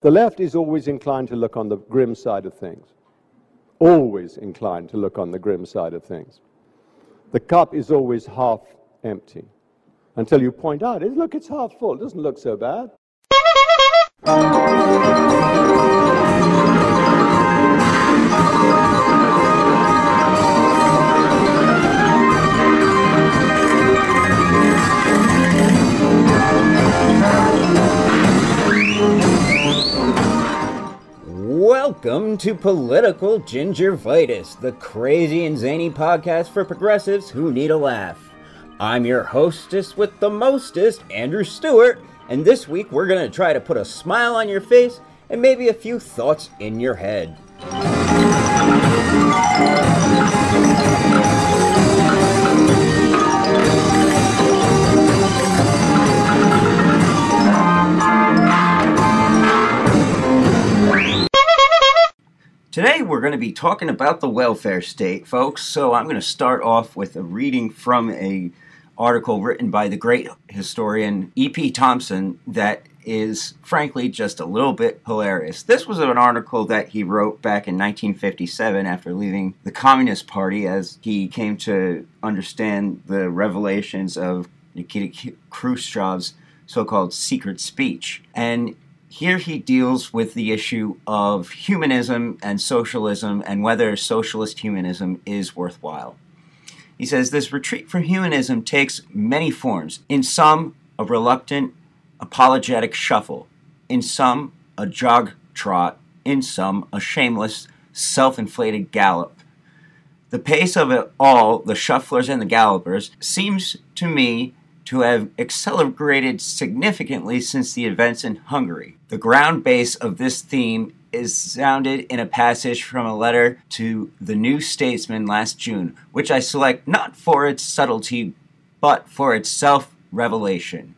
The left is always inclined to look on the grim side of things. Always inclined to look on the grim side of things. The cup is always half empty. Until you point out, look, it's half full. It doesn't look so bad. Welcome to Political Gingervitis, the crazy and zany podcast for progressives who need a laugh. I'm your hostess with the mostest, Andrew Stewart, and this week we're going to try to put a smile on your face and maybe a few thoughts in your head. Today we're going to be talking about the welfare state, folks, so I'm going to start off with a reading from an article written by the great historian E.P. Thompson that is, frankly, just a little bit hilarious. This was an article that he wrote back in 1957 after leaving the Communist Party as he came to understand the revelations of Nikita Khrushchev's so-called secret speech. And here he deals with the issue of humanism and socialism and whether socialist humanism is worthwhile. He says, this retreat from humanism takes many forms. In some, a reluctant, apologetic shuffle. In some, a jog trot. In some, a shameless, self-inflated gallop. The pace of it all, the shufflers and the gallopers, seems to me to have accelerated significantly since the events in Hungary. The ground base of this theme is sounded in a passage from a letter to the New Statesman last June, which I select not for its subtlety, but for its self-revelation.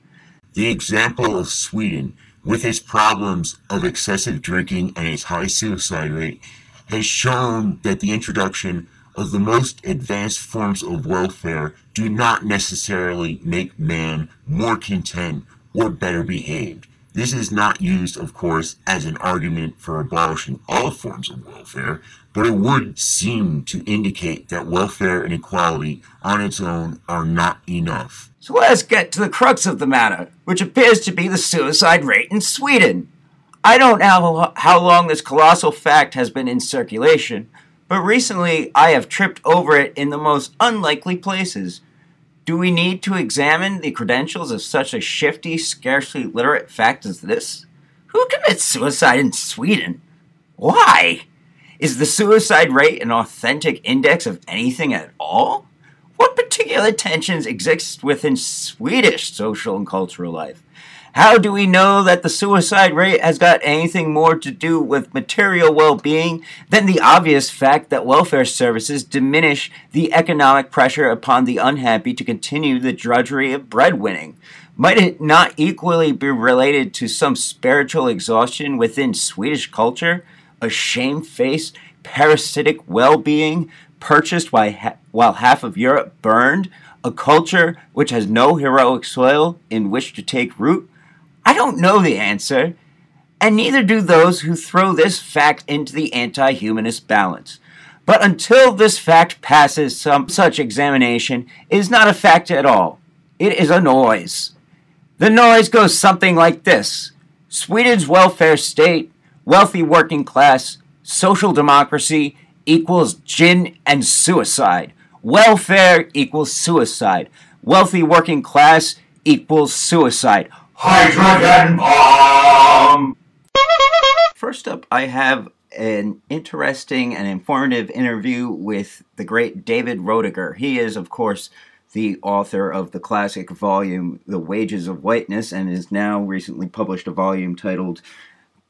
The example of Sweden, with its problems of excessive drinking and its high suicide rate, has shown that the introduction of the most advanced forms of welfare do not necessarily make man more content or better behaved. This is not used, of course, as an argument for abolishing all forms of welfare, but it would seem to indicate that welfare and equality on its own are not enough. So let's get to the crux of the matter, which appears to be the suicide rate in Sweden. I don't know how long this colossal fact has been in circulation, but recently I have tripped over it in the most unlikely places. Do we need to examine the credentials of such a shifty, scarcely literate fact as this? Who commits suicide in Sweden? Why? Is the suicide rate an authentic index of anything at all? What particular tensions exist within Swedish social and cultural life? How do we know that the suicide rate has got anything more to do with material well-being than the obvious fact that welfare services diminish the economic pressure upon the unhappy to continue the drudgery of breadwinning? Might it not equally be related to some spiritual exhaustion within Swedish culture, a shamefaced, parasitic well-being purchased while half of Europe burned, a culture which has no heroic soil in which to take root? I don't know the answer, and neither do those who throw this fact into the anti-humanist balance. But until this fact passes some such examination, it is not a fact at all. It is a noise. The noise goes something like this. Sweden's welfare state, wealthy working class, social democracy equals gin and suicide. Welfare equals suicide. Wealthy working class equals suicide. Hydrogen bomb! First up, I have an interesting and informative interview with the great David Roediger. He is, of course, the author of the classic volume, The Wages of Whiteness, and has now recently published a volume titled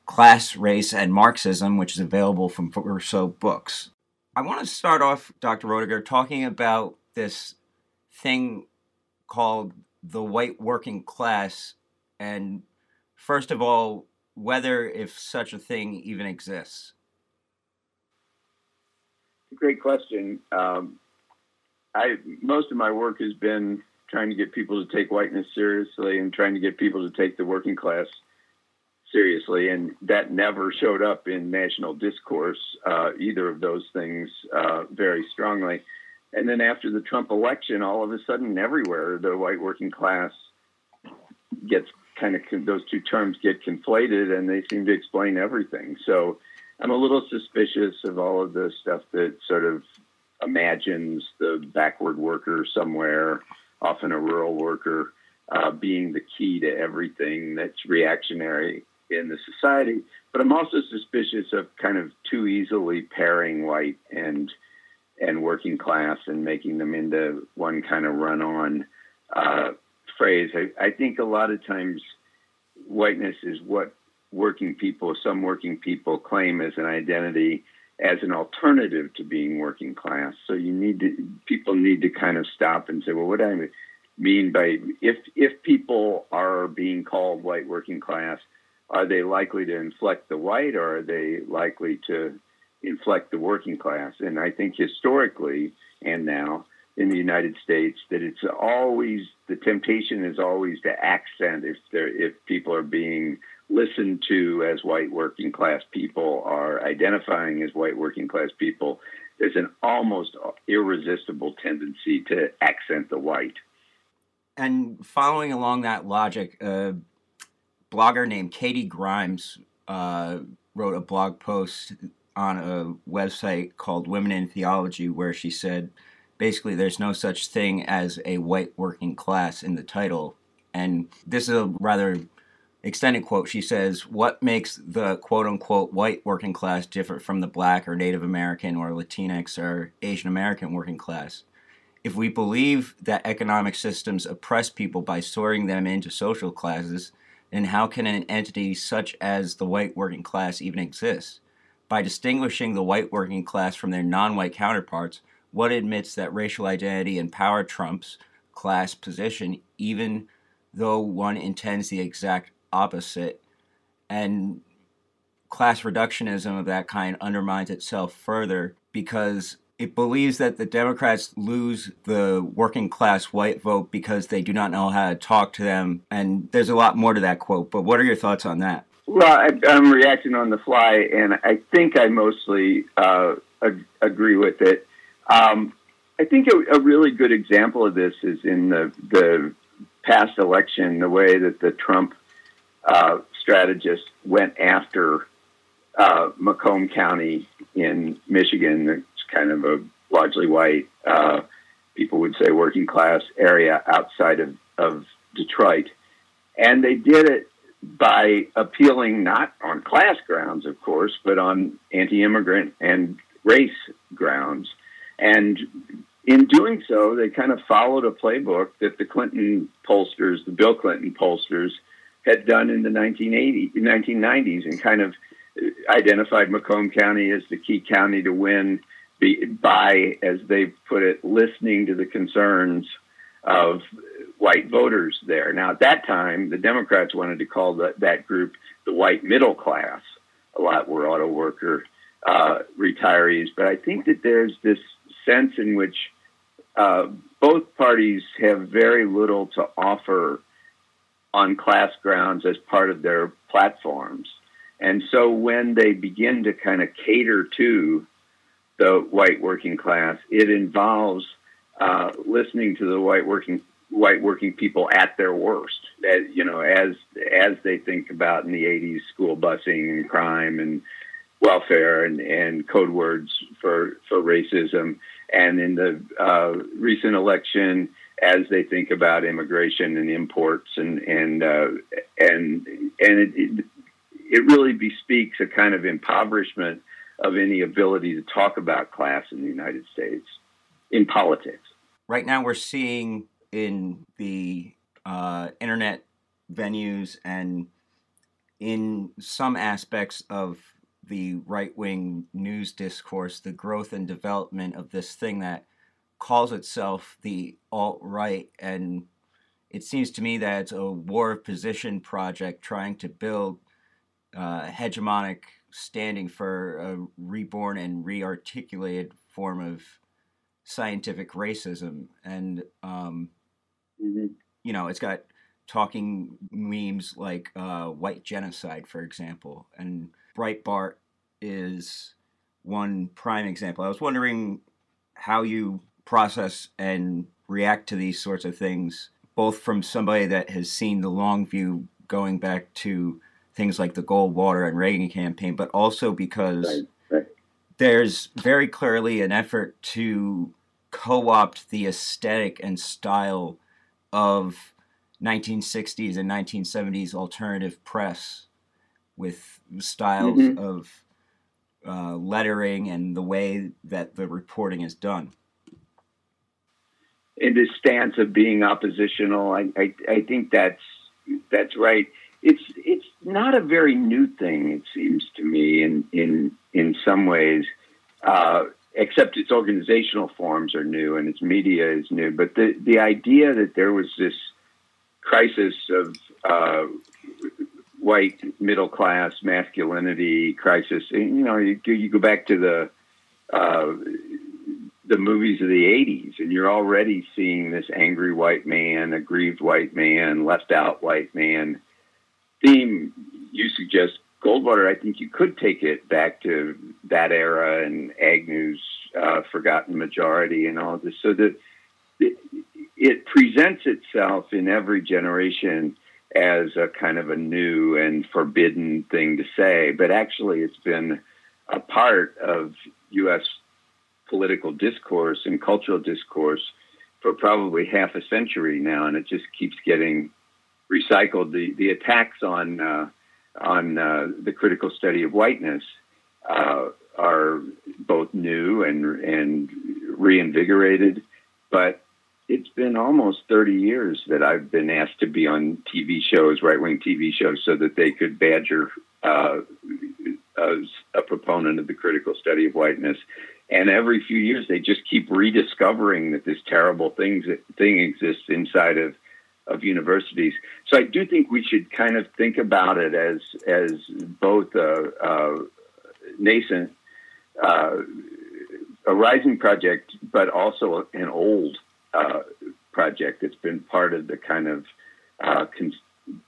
Class, Race, and Marxism, which is available from Verso Books. I want to start off, Dr. Roediger, talking about this thing called the white working class, and first of all, whether if such a thing even exists. Great question. Most of my work has been trying to get people to take whiteness seriously and trying to get people to take the working class seriously, and that never showed up in national discourse, either of those things, very strongly. And then after the Trump election, all of a sudden, everywhere, the white working class gets those two terms get conflated, and they seem to explain everything. So I'm a little suspicious of all of the stuff that sort of imagines the backward worker somewhere, often a rural worker, being the key to everything that's reactionary in the society. But I'm also suspicious of kind of too easily pairing white and working class and making them into one kind of run-on phrase. I think a lot of times whiteness is what some working people claim as an identity, as an alternative to being working class. So people need to kind of stop and say, well, what do I mean by, if people are being called white working class, are they likely to inflect the white, or are they likely to inflect the working class? And I think historically and now in the United States, that the temptation is always to accent if people are being listened to as white working class people, are identifying as white working class people. There's an almost irresistible tendency to accent the white. And following along that logic, a blogger named Katie Grimes wrote a blog post on a website called Women in Theology, where she said, basically, there's no such thing as a white working class in the title. And this is a rather extended quote. She says, what makes the quote-unquote white working class different from the Black or Native American or Latinx or Asian American working class? If we believe that economic systems oppress people by sorting them into social classes, then how can an entity such as the white working class even exist? By distinguishing the white working class from their non-white counterparts, what admits that racial identity and power trumps class position, even though one intends the exact opposite? And class reductionism of that kind undermines itself further because it believes that the Democrats lose the working class white vote because they do not know how to talk to them. And there's a lot more to that quote, but what are your thoughts on that? Well, I'm reacting on the fly, and I think I mostly agree with it. I think a really good example of this is in the past election, the way that the Trump strategists went after Macomb County in Michigan. It's kind of a largely white, people would say working class area outside of Detroit. And they did it by appealing not on class grounds, of course, but on anti-immigrant and race grounds. And in doing so, they kind of followed a playbook that the Bill Clinton pollsters had done in the 1990s, and kind of identified Macomb County as the key county to win by, as they put it, listening to the concerns of white voters there. Now, at that time, the Democrats wanted to call that group the white middle class. A lot were auto worker retirees. But I think that there's this sense in which both parties have very little to offer on class grounds as part of their platforms. And so when they begin to kind of cater to the white working class, it involves listening to the white working people at their worst, as they think about in the 80s school busing and crime and welfare and code words for racism, and in the recent election as they think about immigration and imports and it really bespeaks a kind of impoverishment of any ability to talk about class in the United States in politics. Right now we're seeing in the internet venues and in some aspects of the right-wing news discourse, the growth and development of this thing that calls itself the alt-right. And it seems to me that it's a war of position project trying to build hegemonic standing for a reborn and rearticulated form of scientific racism. And, it's got talking memes like white genocide, for example. And Breitbart is one prime example. I was wondering how you process and react to these sorts of things, both from somebody that has seen the long view going back to things like the Goldwater and Reagan campaign, but also because there's very clearly an effort to co-opt the aesthetic and style of 1960s and 1970s alternative press with styles of lettering and the way that the reporting is done. In this stance of being oppositional, I think that's right. It's not a very new thing, it seems to me, in some ways, except its organizational forms are new and its media is new. But the idea that there was this crisis of white middle class masculinity crisis, you go back to the movies of the 80s, and you're already seeing this angry white man, aggrieved white man, left out white man theme. You suggest Goldwater. I think you could take it back to that era and Agnew's Forgotten Majority and all of this, so that it presents itself in every generation as a kind of a new and forbidden thing to say, but actually it's been a part of U.S. political discourse and cultural discourse for probably half a century now, and it just keeps getting recycled. The attacks on the critical study of whiteness are both new and reinvigorated, but it's been almost 30 years that I've been asked to be on TV shows, right-wing TV shows, so that they could badger a proponent of the critical study of whiteness. And every few years, they just keep rediscovering that this terrible thing exists inside of universities. So I do think we should kind of think about it as both a nascent, a rising project, but also an old project that's been part of the kind of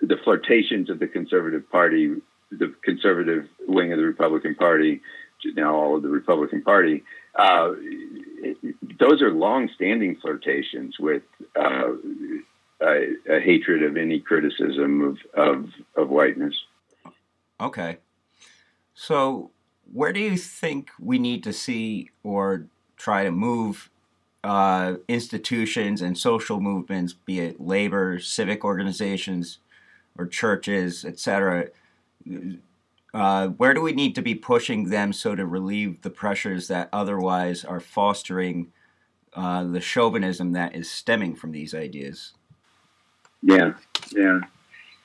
the flirtations of the Conservative Party, the conservative wing of the Republican Party, which is now all of the Republican Party. Those are long-standing flirtations with a hatred of any criticism of whiteness. Okay. So where do you think we need to see or try to move institutions and social movements, be it labor, civic organizations, or churches, etc.? Where do we need to be pushing them so to relieve the pressures that otherwise are fostering the chauvinism that is stemming from these ideas? Yeah.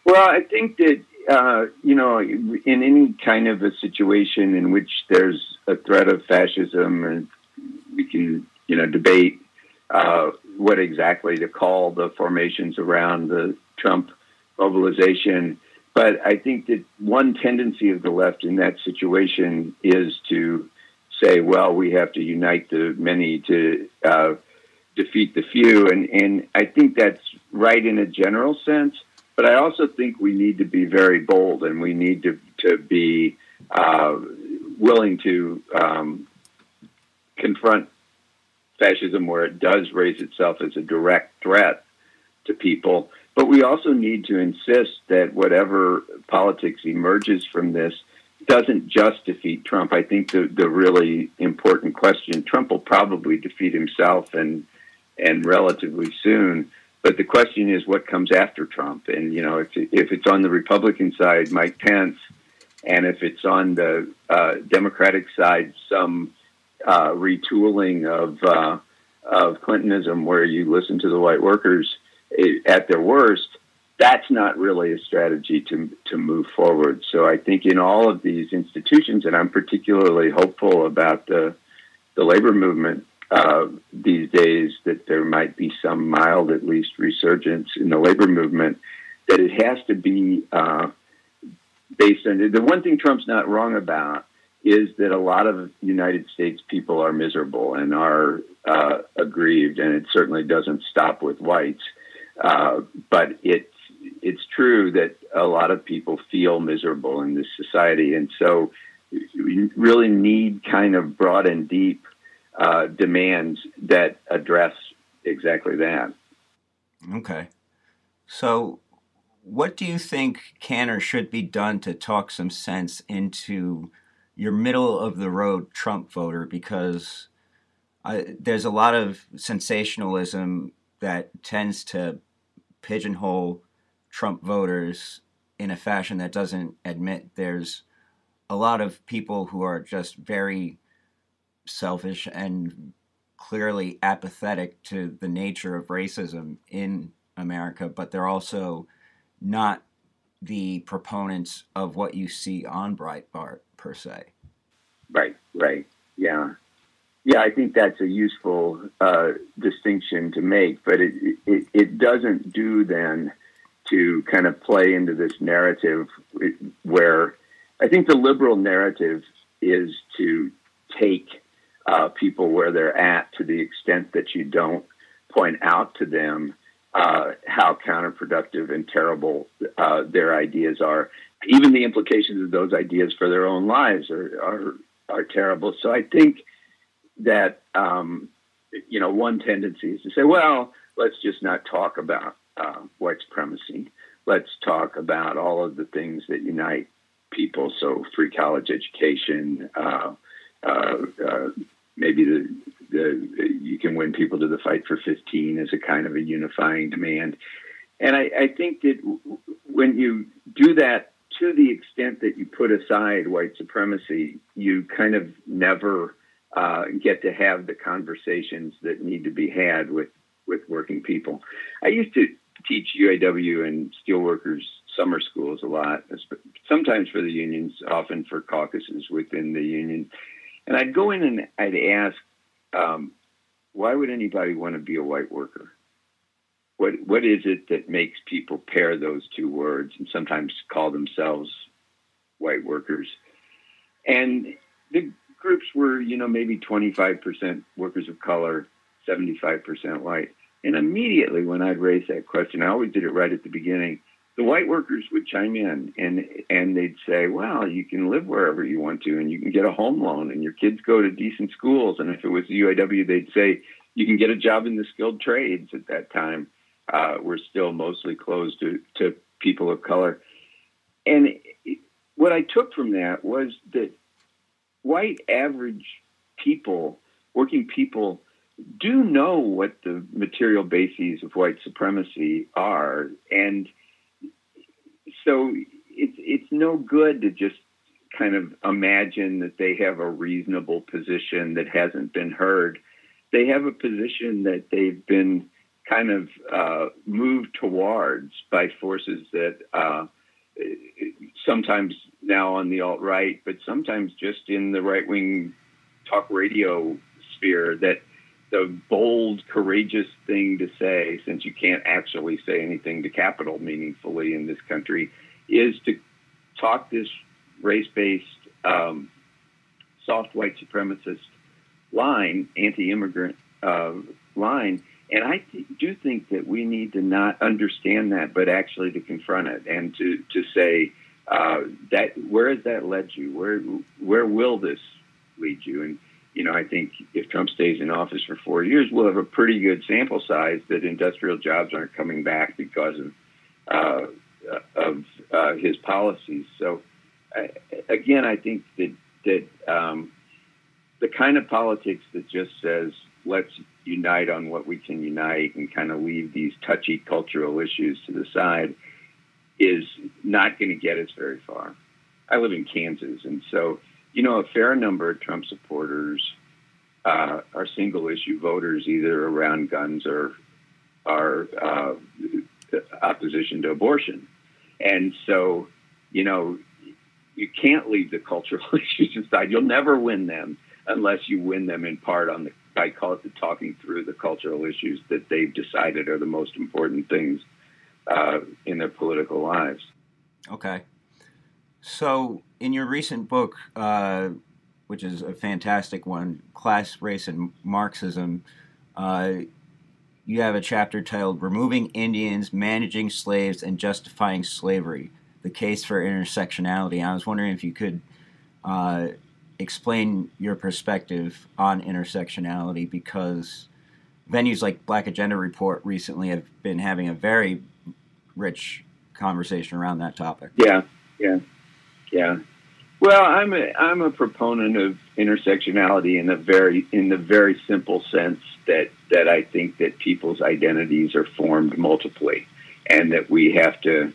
Well, I think that, in any kind of a situation in which there's a threat of fascism, and we can, debate what exactly to call the formations around the Trump mobilization. But I think that one tendency of the left in that situation is to say, well, we have to unite the many to defeat the few. And I think that's right in a general sense. But I also think we need to be very bold, and we need to be willing to confront fascism where it does raise itself as a direct threat to people. But we also need to insist that whatever politics emerges from this doesn't just defeat Trump. I think the really important question, Trump will probably defeat himself and relatively soon. But the question is what comes after Trump. And, if it's on the Republican side, Mike Pence, and if it's on the Democratic side, some retooling of Clintonism where you listen to the white workers at their worst, that's not really a strategy to move forward. So I think in all of these institutions, and I'm particularly hopeful about the labor movement these days, that there might be some mild, at least, resurgence in the labor movement, that it has to be based on... The one thing Trump's not wrong about is that a lot of United States people are miserable and are aggrieved, and it certainly doesn't stop with whites. But it's true that a lot of people feel miserable in this society. And so we really need kind of broad and deep demands that address exactly that. Okay. So what do you think can or should be done to talk some sense into your middle-of-the-road Trump voter? Because there's a lot of sensationalism that tends to pigeonhole Trump voters in a fashion that doesn't admit there's a lot of people who are just very selfish and clearly apathetic to the nature of racism in America, but they're also not the proponents of what you see on Breitbart per se. Right. Yeah. I think that's a useful distinction to make, but it doesn't do then to kind of play into this narrative where I think the liberal narrative is to take people where they're at to the extent that you don't point out to them how counterproductive and terrible their ideas are. Even the implications of those ideas for their own lives are terrible. So I think that, one tendency is to say, well, let's just not talk about white supremacy. Let's talk about all of the things that unite people. So free college education, maybe you can win people to the fight for 15 as a kind of a unifying demand. And I think that when you do that to the extent that you put aside white supremacy, you kind of never get to have the conversations that need to be had with working people. I used to teach UAW and steelworkers summer schools a lot, sometimes for the unions, often for caucuses within the union. And I'd go in and I'd ask, why would anybody want to be a white worker? What is it that makes people pair those two words and sometimes call themselves white workers? And the groups were, maybe 25% workers of color, 75% white. And immediately when I'd raise that question, I always did it right at the beginning, the white workers would chime in and they'd say, well, you can live wherever you want to and you can get a home loan and your kids go to decent schools. And if it was the UAW, they'd say you can get a job in the skilled trades at that time. We're still mostly closed to people of color. And what I took from that was that white average people, working people, do know what the material bases of white supremacy are. And so it's no good to just kind of imagine that they have a reasonable position that hasn't been heard. They have a position that they've been kind of moved towards by forces that sometimes now on the alt-right, but sometimes just in the right-wing talk radio sphere, that the bold, courageous thing to say, since you can't actually say anything to capital meaningfully in this country, is to talk this race-based, soft white supremacist line, anti-immigrant line. And I do think that we need to not understand that, but actually to confront it and to say that where has that led you? Where will this lead you? And I think if Trump stays in office for 4 years, we'll have a pretty good sample size that industrial jobs aren't coming back because of his policies. So again, I think that the kind of politics that just says let's unite on what we can unite and kind of leave these touchy cultural issues to the side is not going to get us very far. I live in Kansas, and so a fair number of Trump supporters are single-issue voters, either around guns or are opposition to abortion. And so, you can't leave the cultural issues aside. You'll never win them unless you win them in part on I call it the talking through the cultural issues that they've decided are the most important things in their political lives. Okay. So in your recent book, which is a fantastic one, Class, Race, and Marxism, you have a chapter titled Removing Indians, Managing Slaves, and Justifying Slavery, the Case for Intersectionality. And I was wondering if you could explain your perspective on intersectionality, because venues like Black Agenda Report recently have been having a very rich conversation around that topic. Yeah. Well, I'm a proponent of intersectionality in the very simple sense that I think that people's identities are formed multiply, and that we have to.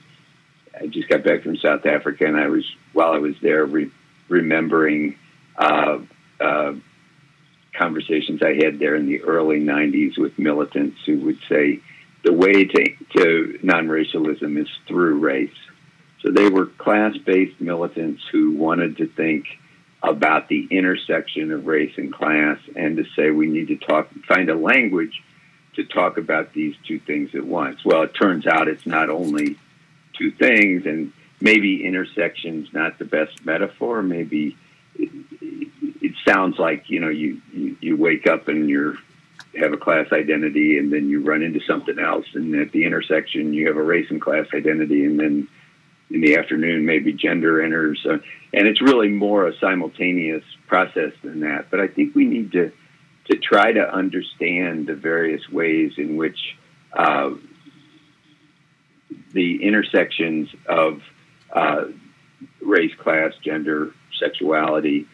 I just got back from South Africa, and while I was there remembering conversations I had there in the early '90s with militants who would say the way to non-racialism is through race. So they were class-based militants who wanted to think about the intersection of race and class, and to say we need to find a language to talk about these two things at once. Well, it turns out it's not only two things, and maybe intersection's not the best metaphor. Maybe it sounds like, you wake up and you have a class identity, and then you run into something else, and at the intersection you have a race and class identity, and then in the afternoon maybe gender enters, and it's really more a simultaneous process than that. But I think we need to try to understand the various ways in which the intersections of race, class, gender, sexuality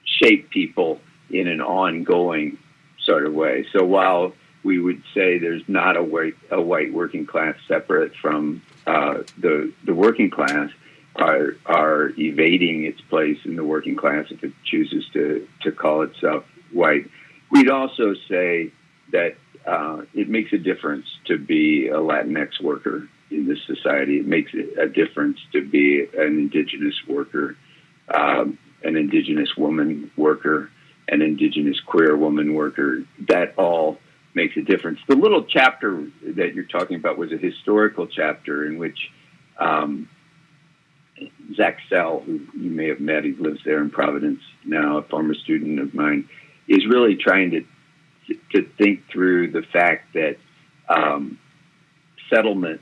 shape people in an ongoing sort of way. So while we would say there's not a white working class separate from the working class, are evading its place in the working class if it chooses to call itself white. We'd also say that it makes a difference to be a Latinx worker in this society. It makes a difference to be an indigenous worker, an indigenous woman worker, an indigenous queer woman worker. That all makes a difference. The little chapter that you're talking about was a historical chapter in which Zach Sell, who you may have met, he lives there in Providence now, a former student of mine, is really trying to think through the fact that settlement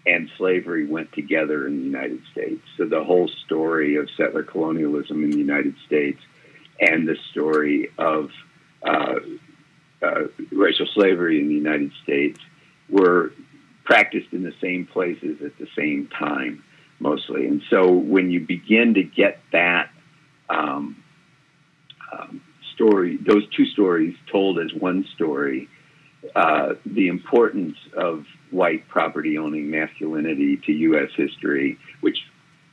and slavery went together in the United States. So the whole story of settler colonialism in the United States and the story of racial slavery in the United States were practiced in the same places at the same time, mostly. And so when you begin to get that story, those two stories told as one story, the importance of white property-owning masculinity to U.S. history, which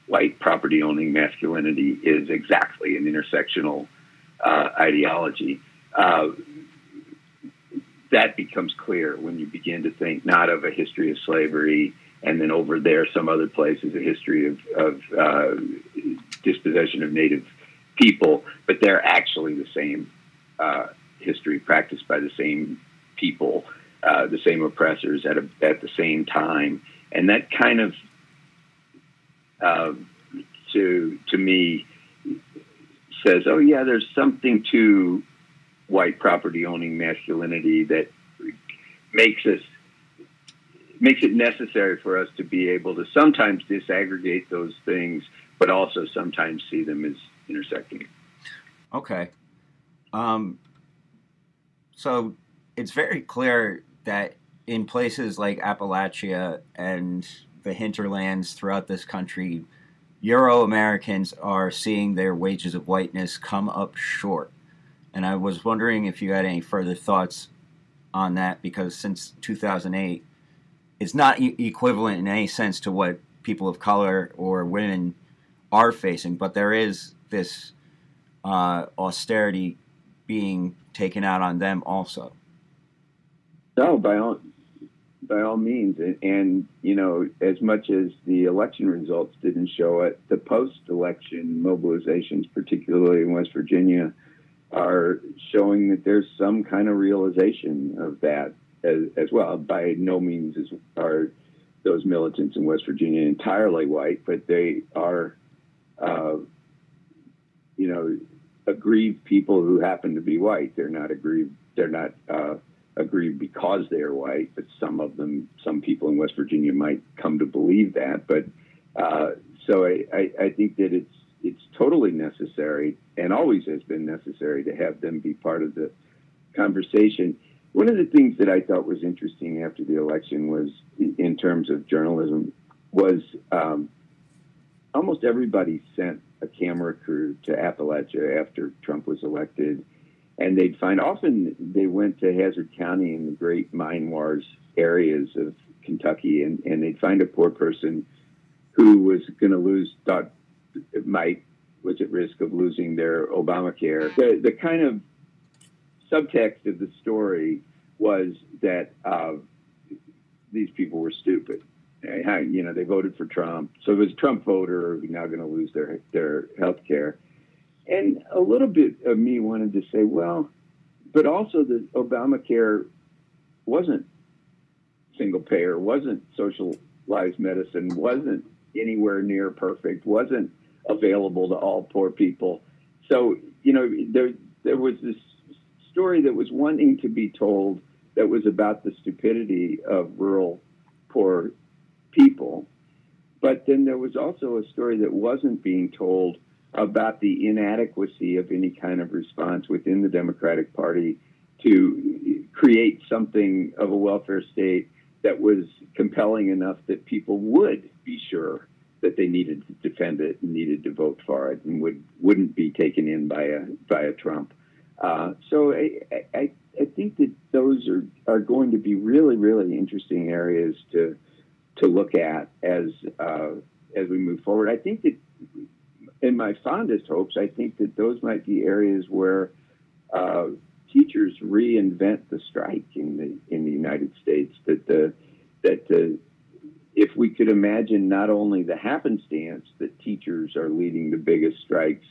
white property-owning masculinity is exactly an intersectional ideology, that becomes clear when you begin to think not of a history of slavery and then over there some other place is a history of dispossession of native people, but they're actually the same history practiced by the same people, the same oppressors at the same time. And that kind of, to me, says, oh yeah, there's something to white property owning masculinity that makes it necessary for us to be able to sometimes disaggregate those things, but also sometimes see them as intersecting. Okay. So it's very clear that in places like Appalachia and the hinterlands throughout this country, Euro-Americans are seeing their wages of whiteness come up short. And I was wondering if you had any further thoughts on that, because since 2008, it's not equivalent in any sense to what people of color or women are facing, but there is this austerity being taken out on them also. No, by all means. And, as much as the election results didn't show it, the post-election mobilizations, particularly in West Virginia, are showing that there's some kind of realization of that as well. By no means are those militants in West Virginia entirely white, but they are, aggrieved people who happen to be white. They're not aggrieved. They're not agree because they are white, but some people in West Virginia might come to believe that. But so I think that it's totally necessary, and always has been necessary, to have them be part of the conversation. One of the things that I thought was interesting after the election was, in terms of journalism, was almost everybody sent a camera crew to Appalachia after Trump was elected. And they'd find, often they went to Hazard County in the great mine wars areas of Kentucky, and they'd find a poor person who was going to was at risk of losing their Obamacare. The kind of subtext of the story was that these people were stupid. You know, they voted for Trump, so it was a Trump voter who's now going to lose their health care. And a little bit of me wanted to say, well, but also the Obamacare wasn't single payer, wasn't socialized medicine, wasn't anywhere near perfect, wasn't available to all poor people. So, you know, there was this story that was wanting to be told that was about the stupidity of rural poor people. But then there was also a story that wasn't being told about the inadequacy of any kind of response within the Democratic Party to create something of a welfare state that was compelling enough that people would be sure that they needed to defend it and needed to vote for it, and wouldn't be taken in by a Trump. So I think that those are going to be really, really interesting areas to look at as we move forward. I think that, in my fondest hopes, I think that those might be areas where teachers reinvent the strike in the United States. If we could imagine not only the happenstance that teachers are leading the biggest strikes,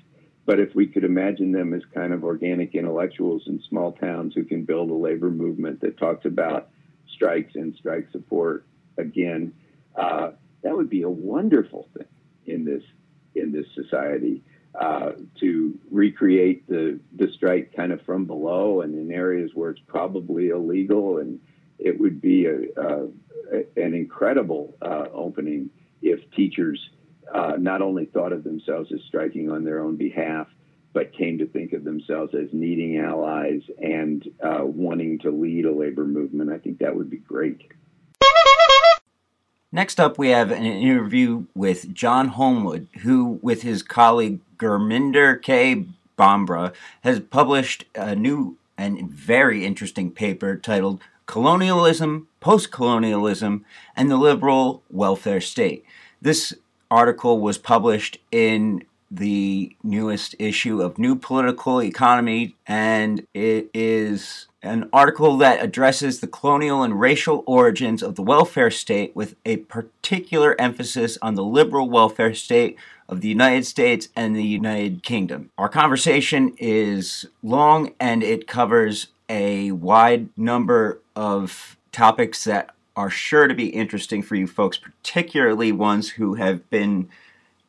but if we could imagine them as kind of organic intellectuals in small towns who can build a labor movement that talks about strikes and strike support again, that would be a wonderful thing in this society, to recreate the strike kind of from below and in areas where it's probably illegal. And it would be an incredible opening if teachers not only thought of themselves as striking on their own behalf, but came to think of themselves as needing allies and wanting to lead a labor movement. I think that would be great. Next up, we have an interview with John Holmwood, who, with his colleague Gurminder K. Bhambra, has published a new and very interesting paper titled Colonialism, Postcolonialism, and the Liberal Welfare State. This article was published in the newest issue of New Political Economy, and it is an article that addresses the colonial and racial origins of the welfare state, with a particular emphasis on the liberal welfare state of the United States and the United Kingdom. Our conversation is long, and it covers a wide number of topics that are sure to be interesting for you folks, particularly ones who have been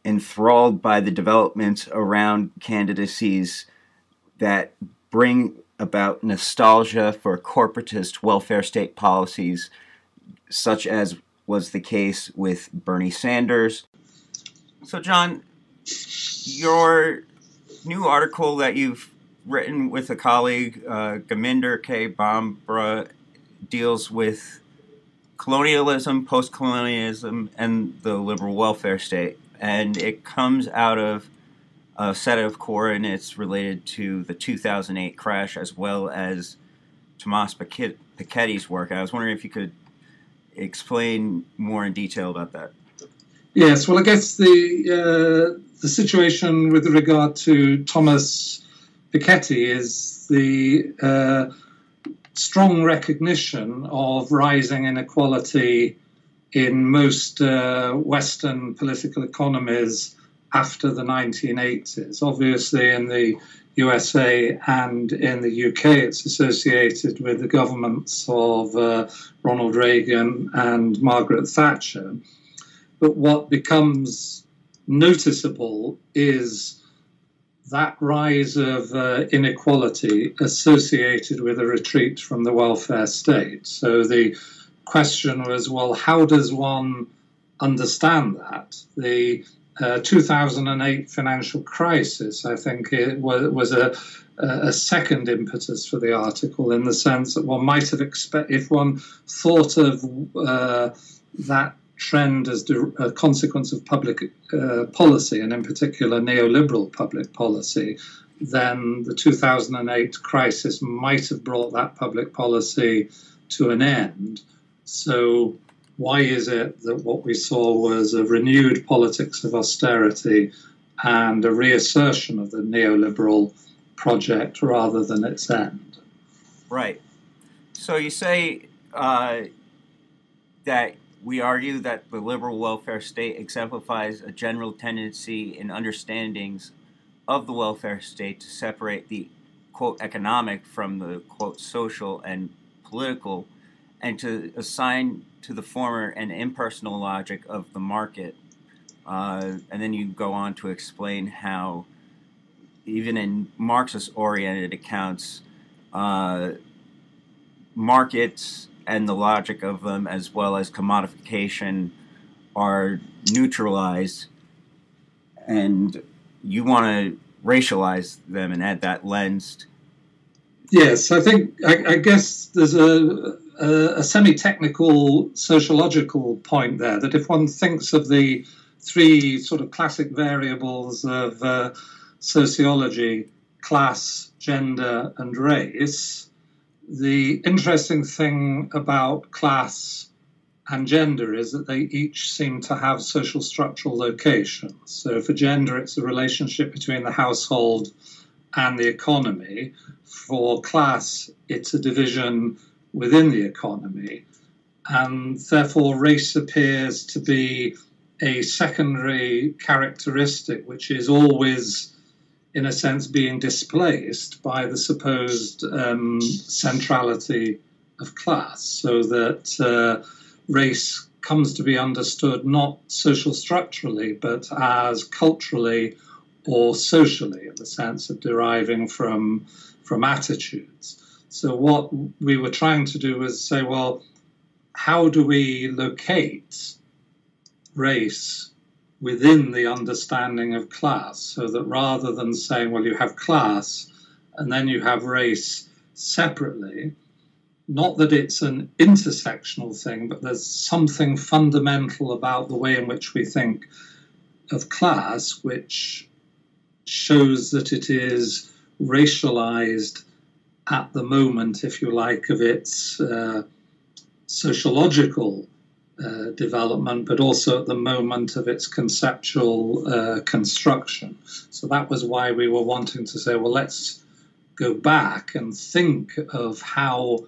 enthralled by the developments around candidacies that bring about nostalgia for corporatist welfare state policies, such as was the case with Bernie Sanders. So, John, your new article that you've written with a colleague, Gurminder K. Bhambra, deals with colonialism, postcolonialism, and the liberal welfare state. And it comes out of a set of coordinates related to the 2008 crash, as well as Tomas Piketty's work. I was wondering if you could explain more in detail about that. Yes, well, I guess the situation with regard to Tomas Piketty is the strong recognition of rising inequality in most Western political economies after the 1980s. Obviously, in the USA and in the UK, it's associated with the governments of Ronald Reagan and Margaret Thatcher. But what becomes noticeable is that rise of inequality associated with a retreat from the welfare state. So the question was, well, how does one understand that? The 2008 financial crisis, I think, it was a second impetus for the article, in the sense that one might have expected, if one thought of that trend as a consequence of public policy, and in particular neoliberal public policy, then the 2008 crisis might have brought that public policy to an end. So why is it that what we saw was a renewed politics of austerity and a reassertion of the neoliberal project rather than its end? Right. So you say that we argue that the liberal welfare state exemplifies a general tendency in understandings of the welfare state to separate the, quote, economic from the, quote, social and political, and to assign to the former an impersonal logic of the market. And then you go on to explain how, even in Marxist-oriented accounts, markets and the logic of them, as well as commodification, are neutralized, and you want to racialize them and add that lens. Yes, I think, I guess there's a semi-technical sociological point there, that if one thinks of the three sort of classic variables of sociology, class, gender, and race, the interesting thing about class and gender is that they each seem to have social structural locations. So for gender, it's a relationship between the household and the economy. For class, it's a division within the economy. And therefore, race appears to be a secondary characteristic, which is always, in a sense, being displaced by the supposed centrality of class, so that race comes to be understood not social structurally, but as culturally or socially, in the sense of deriving from attitudes. So what we were trying to do was say, well, how do we locate race within the understanding of class, so that rather than saying, well, you have class and then you have race separately, not that it's an intersectional thing, but there's something fundamental about the way in which we think of class, which shows that it is racialized at the moment, if you like, of its sociological development, but also at the moment of its conceptual construction. So that was why we were wanting to say, well, let's go back and think of how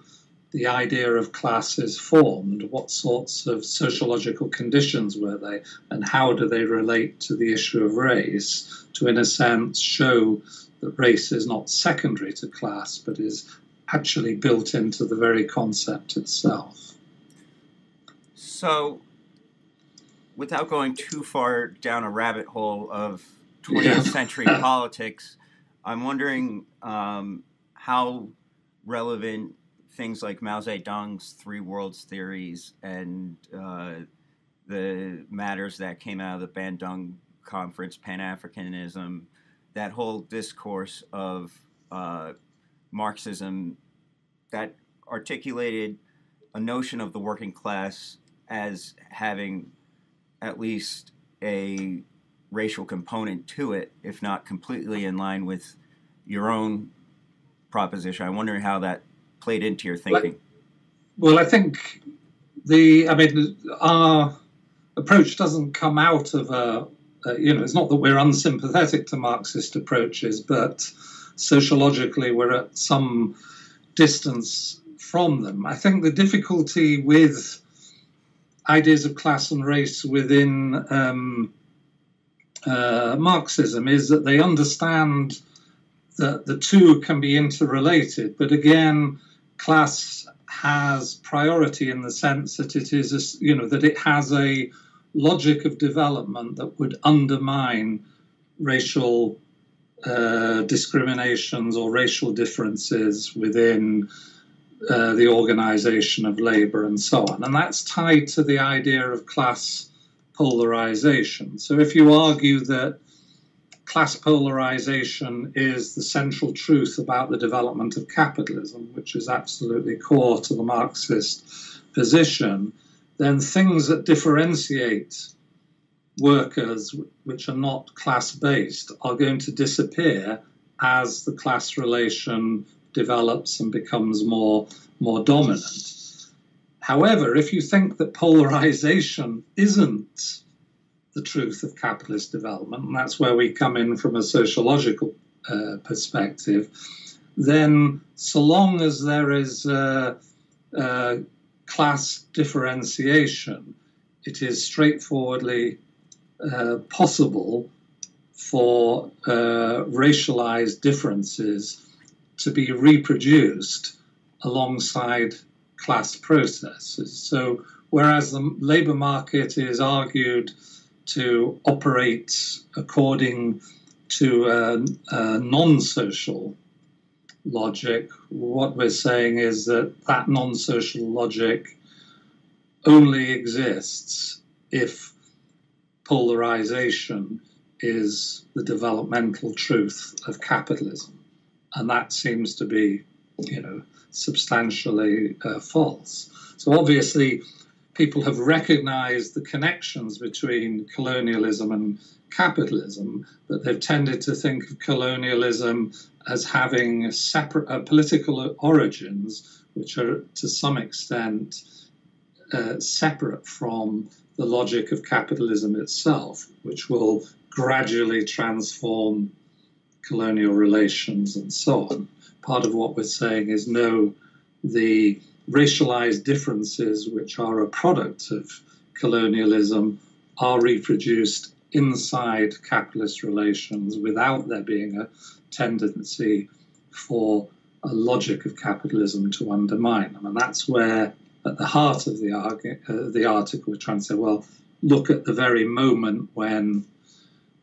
the idea of class is formed, what sorts of sociological conditions were they, and how do they relate to the issue of race, to, in a sense, show that race is not secondary to class, but is actually built into the very concept itself. So, without going too far down a rabbit hole of 20th century politics, I'm wondering how relevant things like Mao Zedong's Three Worlds theories and the matters that came out of the Bandung Conference, Pan-Africanism, that whole discourse of Marxism that articulated a notion of the working class as having at least a racial component to it, if not completely in line with your own proposition. I'm wondering how that played into your thinking. Well, I think our approach doesn't come out of it's not that we're unsympathetic to Marxist approaches, but sociologically we're at some distance from them. I think the difficulty with ideas of class and race within Marxism is that they understand that the two can be interrelated, but again, class has priority in the sense that it is, that it has a logic of development that would undermine racial discriminations or racial differences within the organization of labor and so on. And that's tied to the idea of class polarization. So if you argue that class polarization is the central truth about the development of capitalism, which is absolutely core to the Marxist position, then things that differentiate workers which are not class-based are going to disappear as the class relation develops and becomes more dominant. However, if you think that polarization isn't the truth of capitalist development, and that's where we come in from a sociological perspective, then so long as there is class differentiation, it is straightforwardly possible for racialized differences to be reproduced alongside class processes. So whereas the labor market is argued to operate according to a non-social logic, what we're saying is that that non-social logic only exists if polarization is the developmental truth of capitalism. And that seems to be, substantially false. So obviously, people have recognized the connections between colonialism and capitalism, but they've tended to think of colonialism as having separate political origins, which are to some extent separate from the logic of capitalism itself, which will gradually transform colonial relations and so on. Part of what we're saying is no, the racialized differences which are a product of colonialism are reproduced inside capitalist relations without there being a tendency for a logic of capitalism to undermine them. And that's where, at the heart of the article, we're trying to say, well, look at the very moment when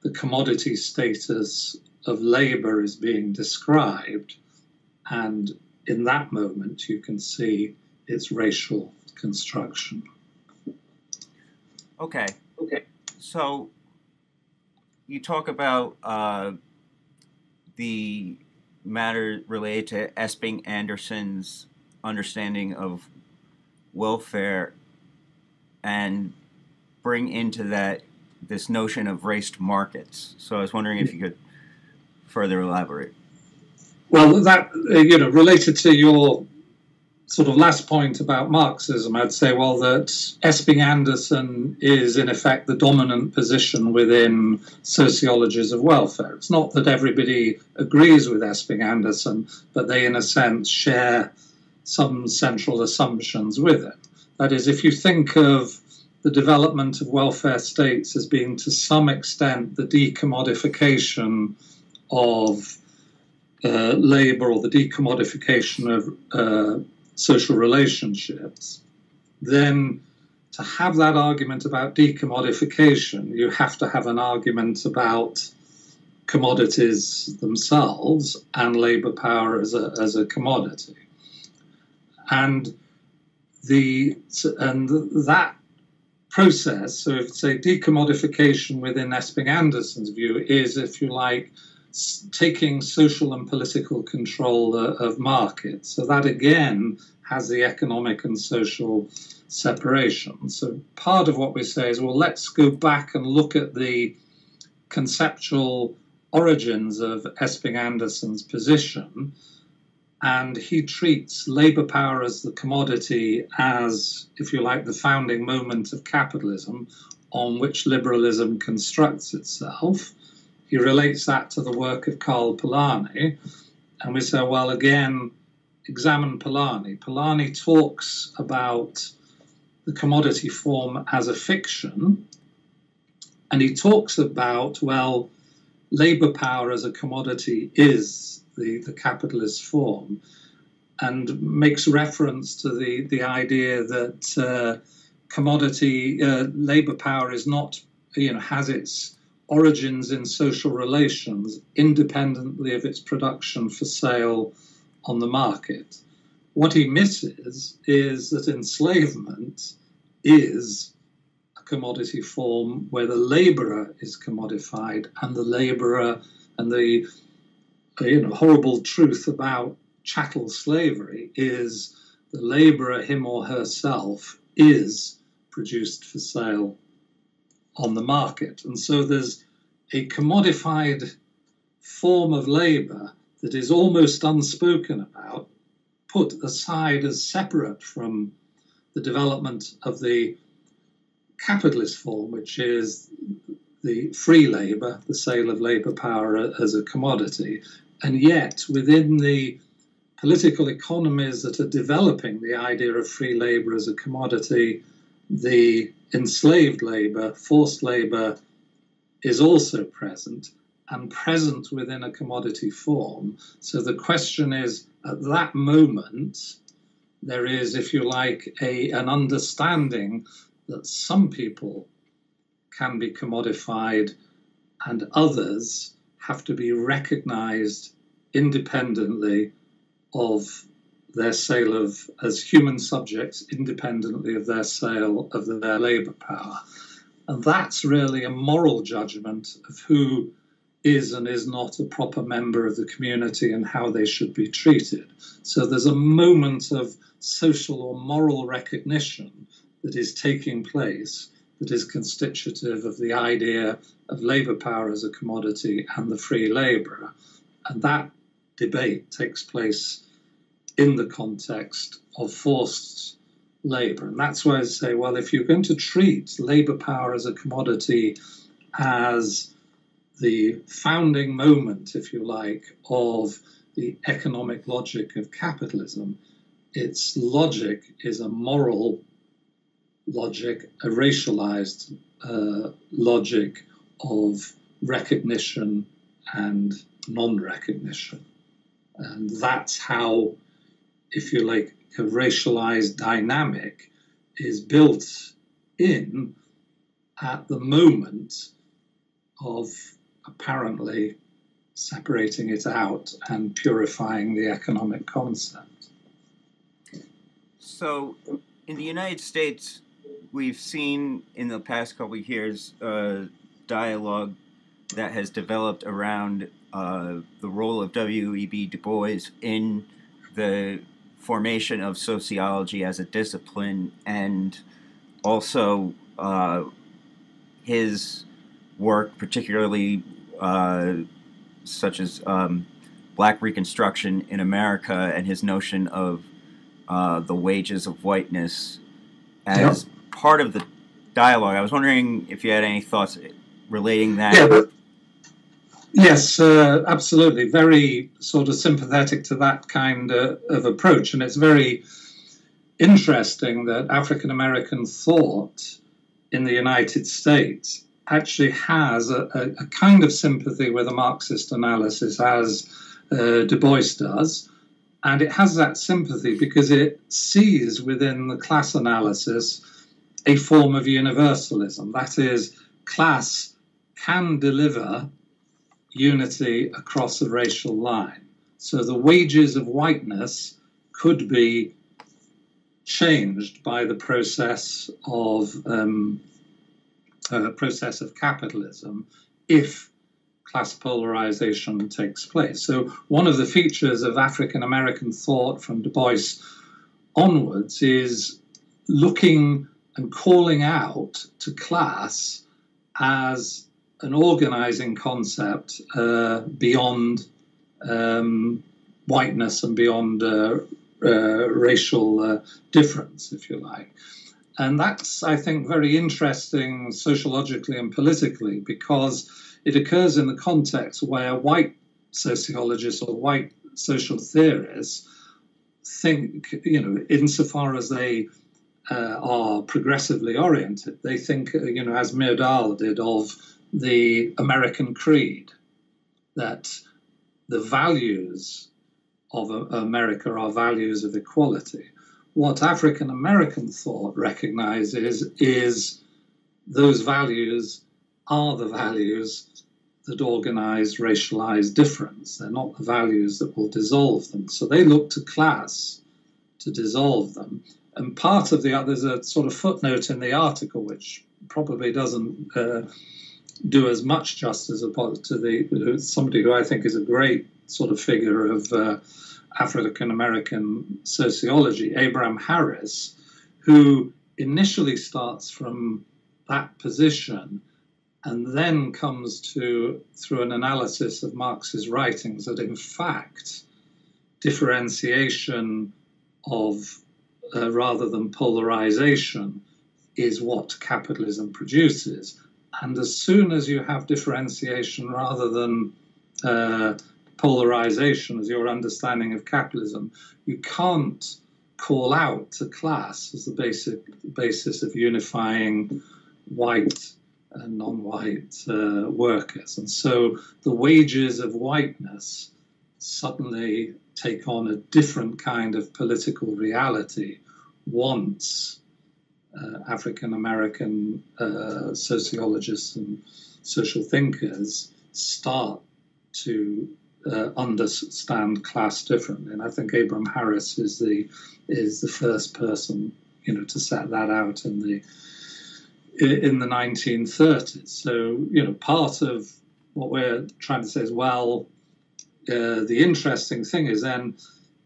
the commodity status of labor is being described, and in that moment you can see its racial construction. Okay. So you talk about the matter related to Esping Anderson's understanding of welfare and bring into that this notion of raced markets. So I was wondering if you could further elaborate. Well, that, related to your sort of last point about Marxism, I'd say, well, that Esping Anderson is in effect the dominant position within sociologies of welfare. It's not that everybody agrees with Esping Anderson, but they, in a sense, share some central assumptions with it. That is, if you think of the development of welfare states as being to some extent the decommodification of labor or the decommodification of social relationships, then to have that argument about decommodification, you have to have an argument about commodities themselves and labor power as a commodity. And that process, so if say decommodification within Esping Anderson's view is, if you like, taking social and political control of markets. So that again has the economic and social separation. So part of what we say is, well, let's go back and look at the conceptual origins of Esping Anderson's position. And he treats labor power as the commodity as, if you like, the founding moment of capitalism on which liberalism constructs itself. He relates that to the work of Karl Polanyi. And we say, well, again, examine Polanyi. Polanyi talks about the commodity form as a fiction. And he talks about, well, labor power as a commodity is the capitalist form, and makes reference to the idea that commodity labor power is not, has its origins in social relations independently of its production for sale on the market. What he misses is that enslavement is a commodity form where the laborer is commodified, and the laborer, and the horrible truth about chattel slavery is the laborer, him or herself, is produced for sale on the market. And so there's a commodified form of labor that is almost unspoken about, put aside as separate from the development of the capitalist form, which is the free labor, the sale of labor power as a commodity. And yet, within the political economies that are developing the idea of free labor as a commodity, the enslaved labor, forced labor, is also present, and present within a commodity form. So the question is, at that moment, there is, if you like, an understanding that some people can be commodified and others have to be recognized independently of their sale as human subjects, independently of their sale of their labor power. And that's really a moral judgment of who is and is not a proper member of the community and how they should be treated. So there's a moment of social or moral recognition that is taking place that is constitutive of the idea of labor power as a commodity and the free laborer. And that debate takes place in the context of forced labor. And that's why I say, well, if you're going to treat labor power as a commodity as the founding moment, if you like, of the economic logic of capitalism, its logic is a moral logic, a racialized logic of recognition and non-recognition. And that's how, if you like, a racialized dynamic is built in at the moment of apparently separating it out and purifying the economic concept. So in the United States, we've seen in the past couple of years dialogue that has developed around the role of W.E.B. Du Bois in the formation of sociology as a discipline, and also his work, particularly such as Black Reconstruction in America, and his notion of the wages of whiteness as part of the dialogue. I was wondering if you had any thoughts relating that. Yeah, yes, absolutely. Very sort of sympathetic to that kind of approach. And it's very interesting that African American thought in the United States actually has a kind of sympathy with a Marxist analysis, as Du Bois does. And it has that sympathy because it sees within the class analysis a form of universalism. That is, class can deliver unity across a racial line. So the wages of whiteness could be changed by the process of capitalism if class polarization takes place. So one of the features of African American thought from Du Bois onwards is looking and calling out to class as an organizing concept beyond whiteness and beyond racial difference, if you like. And that's, I think, very interesting sociologically and politically, because it occurs in the context where white sociologists or white social theorists think, insofar as they are progressively oriented, they think, as Myrdal did, of the American creed, that the values of America are values of equality. What African American thought recognizes is those values are the values that organize racialized difference. They're not the values that will dissolve them. So they look to class to dissolve them. And part of there's a sort of footnote in the article which probably doesn't do as much justice to somebody who I think is a great sort of figure of African American sociology, Abraham Harris, who initially starts from that position and then comes to, through an analysis of Marx's writings, that in fact differentiation of rather than polarization is what capitalism produces. And as soon as you have differentiation rather than polarization as your understanding of capitalism, you can't call out to class as the basis of unifying white and non-white workers. And so the wages of whiteness suddenly take on a different kind of political reality once African American sociologists and social thinkers start to understand class differently. And I think Abraham Harris is the first person, to set that out in the 1930s. So, part of what we're trying to say is, well, the interesting thing is then,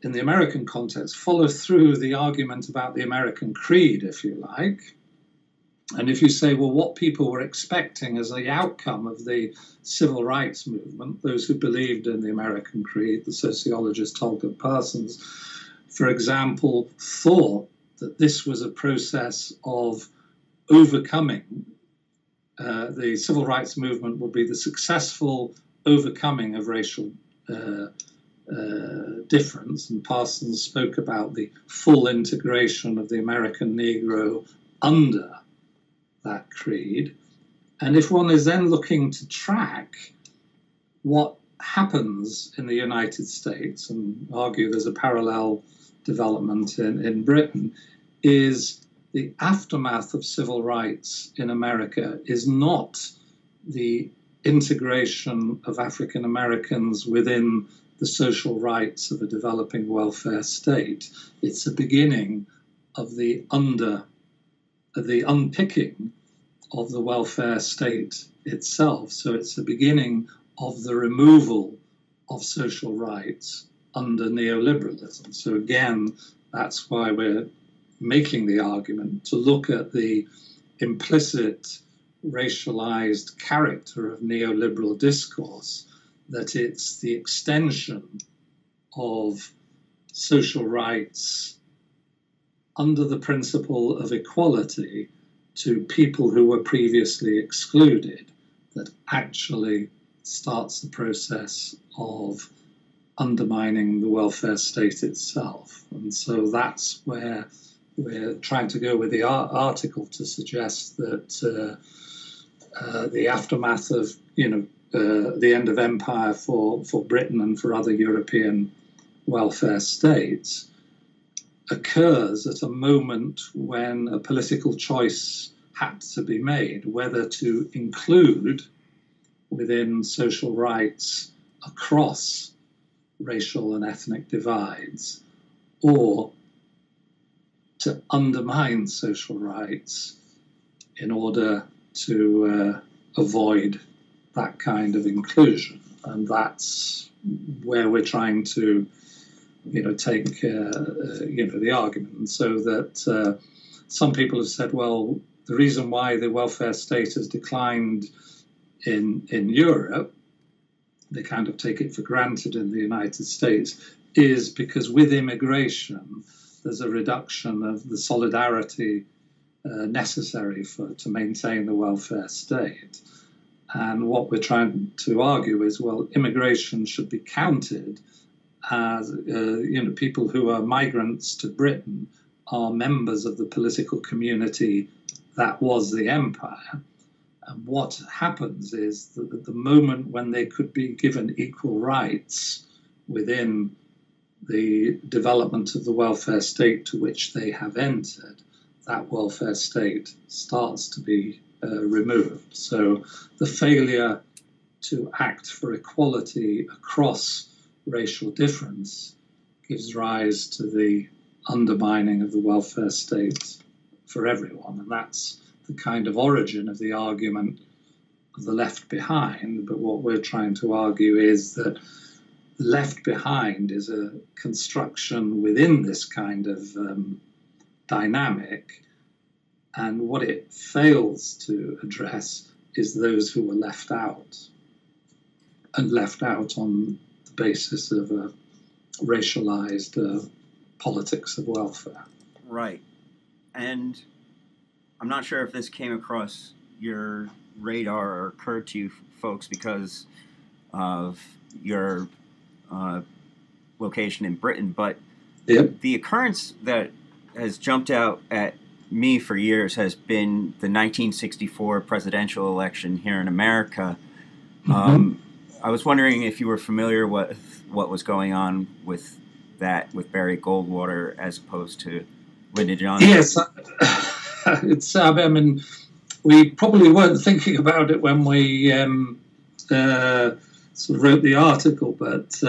in the American context, follow through the argument about the American creed, if you like. And if you say, well, what people were expecting as the outcome of the civil rights movement, those who believed in the American creed, the sociologist Talcott Parsons, for example, thought that this was a process of overcoming. The civil rights movement would be the successful overcoming of racial difference, and Parsons spoke about the full integration of the American Negro under that creed. And if one is then looking to track what happens in the United States, and argue there's a parallel development in Britain, is the aftermath of civil rights in America is not the integration of African Americans within the social rights of a developing welfare state. It's the beginning of the unpicking of the welfare state itself. So it's the beginning of the removal of social rights under neoliberalism. So again, that's why we're making the argument to look at the implicit racialized character of neoliberal discourse, that it's the extension of social rights under the principle of equality to people who were previously excluded that actually starts the process of undermining the welfare state itself. And so that's where we're trying to go with the article, to suggest that the aftermath of the end of empire for Britain and for other European welfare states occurs at a moment when a political choice had to be made, whether to include within social rights across racial and ethnic divides, or to undermine social rights in order to avoid that kind of inclusion. And that's where we're trying to take the argument. And so that some people have said, well, the reason why the welfare state has declined in Europe, they kind of take it for granted in the United States, is because with immigration there's a reduction of the solidarity necessary to maintain the welfare state. And what we're trying to argue is, well, immigration should be counted as people who are migrants to Britain are members of the political community that was the empire. And what happens is that at the moment when they could be given equal rights within the development of the welfare state to which they have entered, that welfare state starts to be removed. So the failure to act for equality across racial difference gives rise to the undermining of the welfare state for everyone. And that's the kind of origin of the argument of the left behind. But what we're trying to argue is that the left behind is a construction within this kind of dynamic. And what it fails to address is those who were left out, and left out on the basis of a racialized politics of welfare. Right. And I'm not sure if this came across your radar or occurred to you folks because of your location in Britain, but the occurrence that has jumped out at me for years has been the 1964 presidential election here in America. I was wondering if you were familiar with what was going on with that, with Barry Goldwater as opposed to Lyndon Johnson. Yes, I mean, we probably weren't thinking about it when we sort of wrote the article, but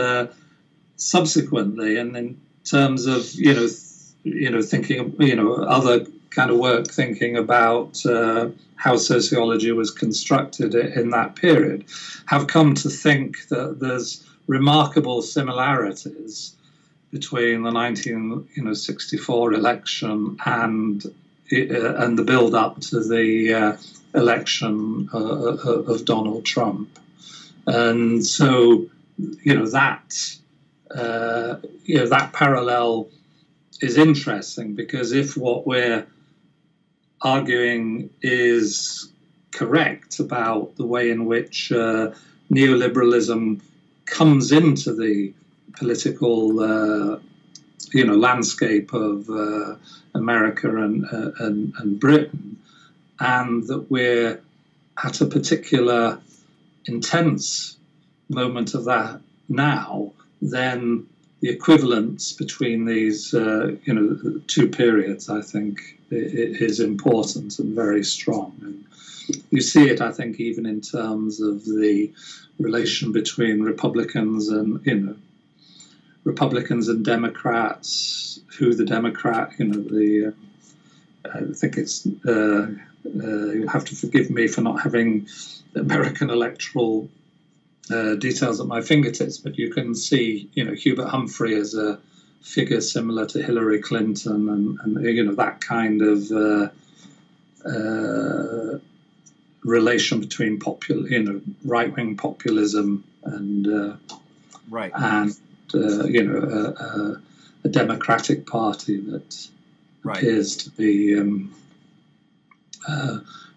subsequently, and in terms of thinking, other kind of work, thinking about how sociology was constructed in that period, have come to think that there's remarkable similarities between the 1964 election and the build-up to the election of Donald Trump, and so that parallel is interesting, because if what we're arguing is correct about the way in which neoliberalism comes into the political landscape of America and Britain, and that we're at a particular intense moment of that now, then the equivalence between these two periods, I think, is important and very strong. And you see it, I think, even in terms of the relation between Republicans and Democrats, who the Democrat, I think it's, you'll have to forgive me for not having American electoral details at my fingertips, but you can see, Hubert Humphrey as a figure similar to Hillary Clinton, and that kind of relation between right-wing populism and a Democratic Party that appears to be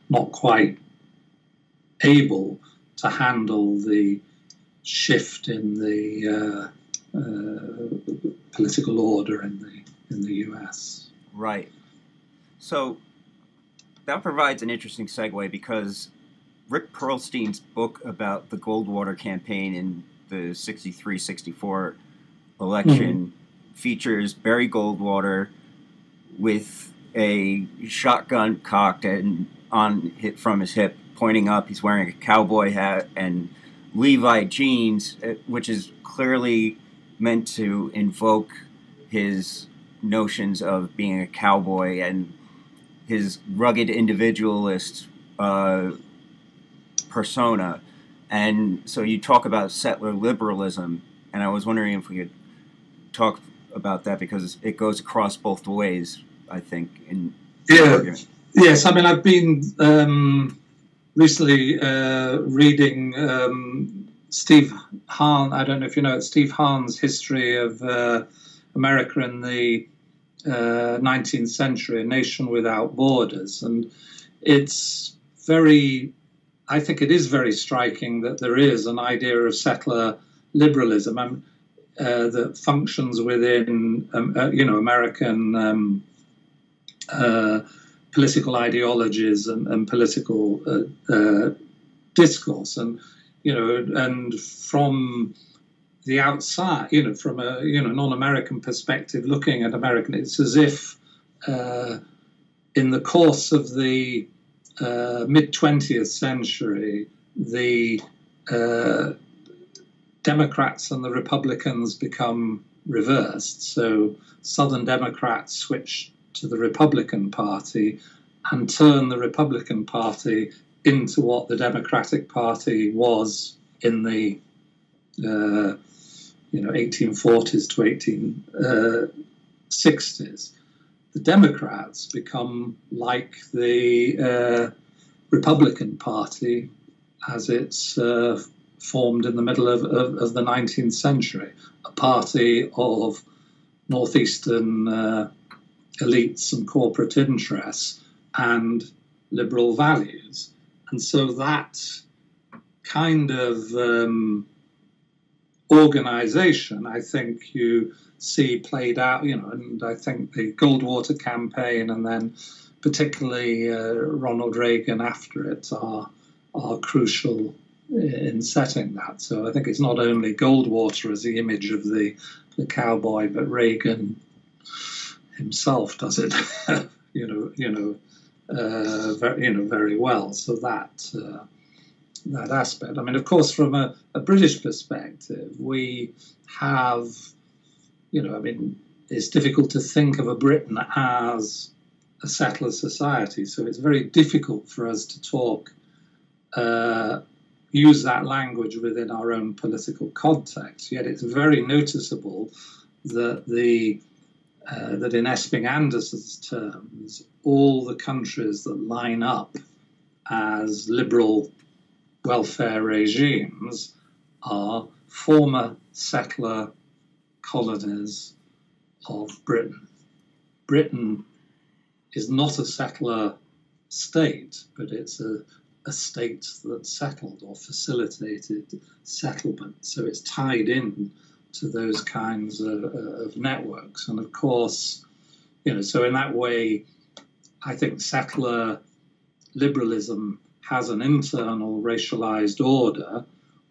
not quite able to handle the shift in the political order in the US. Right. So that provides an interesting segue, because Rick Perlstein's book about the Goldwater campaign in the 63-64 election features Barry Goldwater with a shotgun cocked and from his hip, pointing up. He's wearing a cowboy hat and Levi jeans, which is clearly meant to invoke his notions of being a cowboy and his rugged individualist persona. And so you talk about settler liberalism, and I was wondering if we could talk about that, because it goes across both ways, I think, in the argument. Yes, I mean, I've been recently reading Steve Hahn, I don't know if you know it, Steve Hahn's History of America in the 19th Century, A Nation Without Borders. And it's I think it is very striking that there is an idea of settler liberalism that functions within, American political ideologies and political discourse, and and from the outside, from a non-American perspective, looking at American, it's as if in the course of the mid-20th century, the Democrats and the Republicans become reversed. So Southern Democrats switch to the Republican Party and turn the Republican Party into what the Democratic Party was in the 1840s to 1860s. The Democrats become like the Republican Party as it's formed in the middle of the 19th century, a party of northeastern elites and corporate interests and liberal values. And so that kind of organization, I think you see played out, and I think the Goldwater campaign and then particularly Ronald Reagan after it are crucial in setting that. So I think it's not only Goldwater as the image of the cowboy, but Reagan himself does it, very well. So that aspect. I mean, of course, from a British perspective, we have, it's difficult to think of a Britain as a settler society. So it's very difficult for us to talk, use that language within our own political context. Yet it's very noticeable that that in Esping Anderson's terms, all the countries that line up as liberal welfare regimes are former settler colonies of Britain. Britain is not a settler state, but it's a state that settled or facilitated settlement. So it's tied in to those kinds of networks. And of course, so in that way, I think settler liberalism has an internal racialized order,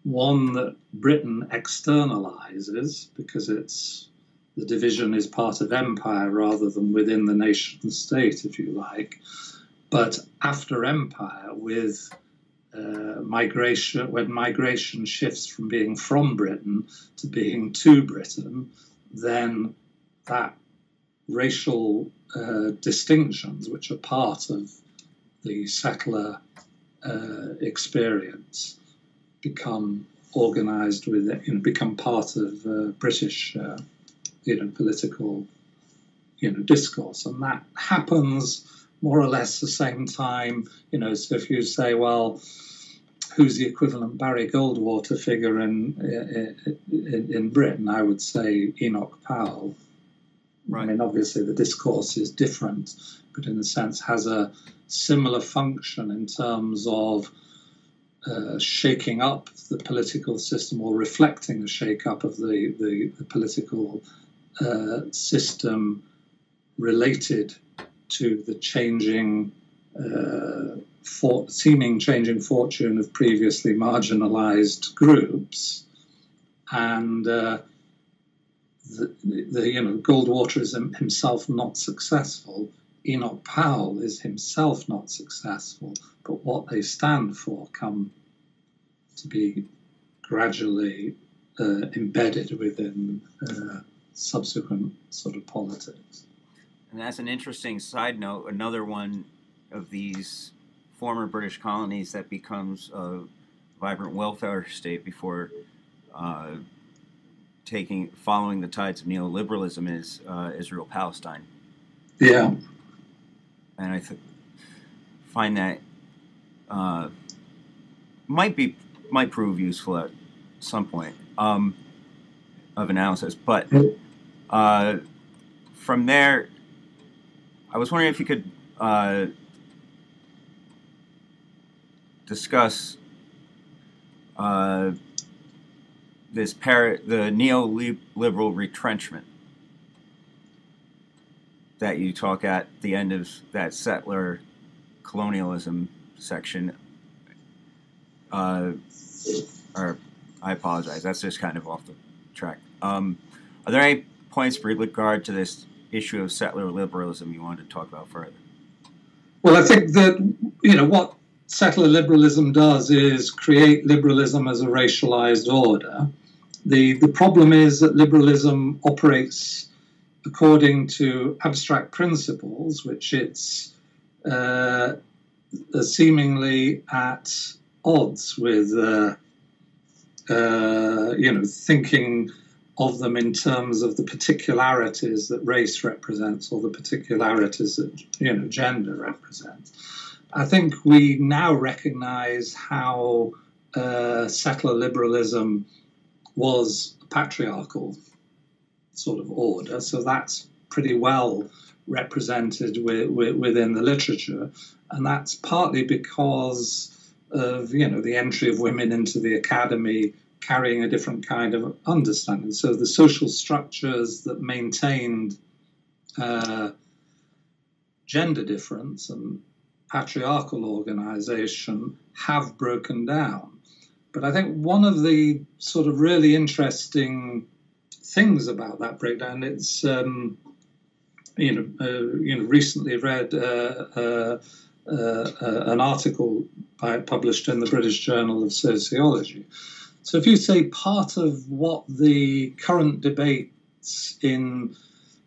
one that Britain externalizes because the division is part of empire rather than within the nation state, if you like. But after empire, with migration, when migration shifts from being from Britain to being to Britain, then that racial distinctions, which are part of the settler experience, become organized with it, become part of British political discourse, and that happens more or less the same time. So if you say, well, who's the equivalent Barry Goldwater figure in Britain, I would say Enoch Powell. Right. I mean, obviously the discourse is different, but in a sense has a similar function in terms of shaking up the political system or reflecting the shake-up of the political system related to the changing, seeming changing fortune of previously marginalized groups. And Goldwater is himself not successful. Enoch Powell is himself not successful, but what they stand for come to be gradually embedded within subsequent sort of politics. And that's an interesting side note. Another one of these former British colonies that becomes a vibrant welfare state before following the tides of neoliberalism is Israel-Palestine. Yeah. And I find that might prove useful at some point of analysis. But from there, I was wondering if you could discuss the neoliberal retrenchment that you talk at the end of that settler colonialism section. Or I apologize, that's just kind of off the track. Are there any points with regard to this issue of settler liberalism you wanted to talk about further? Well, I think that, what settler liberalism does is create liberalism as a racialized order. The problem is that liberalism operates according to abstract principles, which it's seemingly at odds with, thinking of them in terms of the particularities that race represents or the particularities that, gender represents. I think we now recognize how settler liberalism was a patriarchal sort of order, so that's pretty well represented within the literature, and that's partly because of the entry of women into the academy carrying a different kind of understanding. So the social structures that maintained gender difference and patriarchal organization have broken down. But I think one of the sort of really interesting things about that breakdown, it's recently read an article published in the British Journal of Sociology. So if you say part of what the current debates in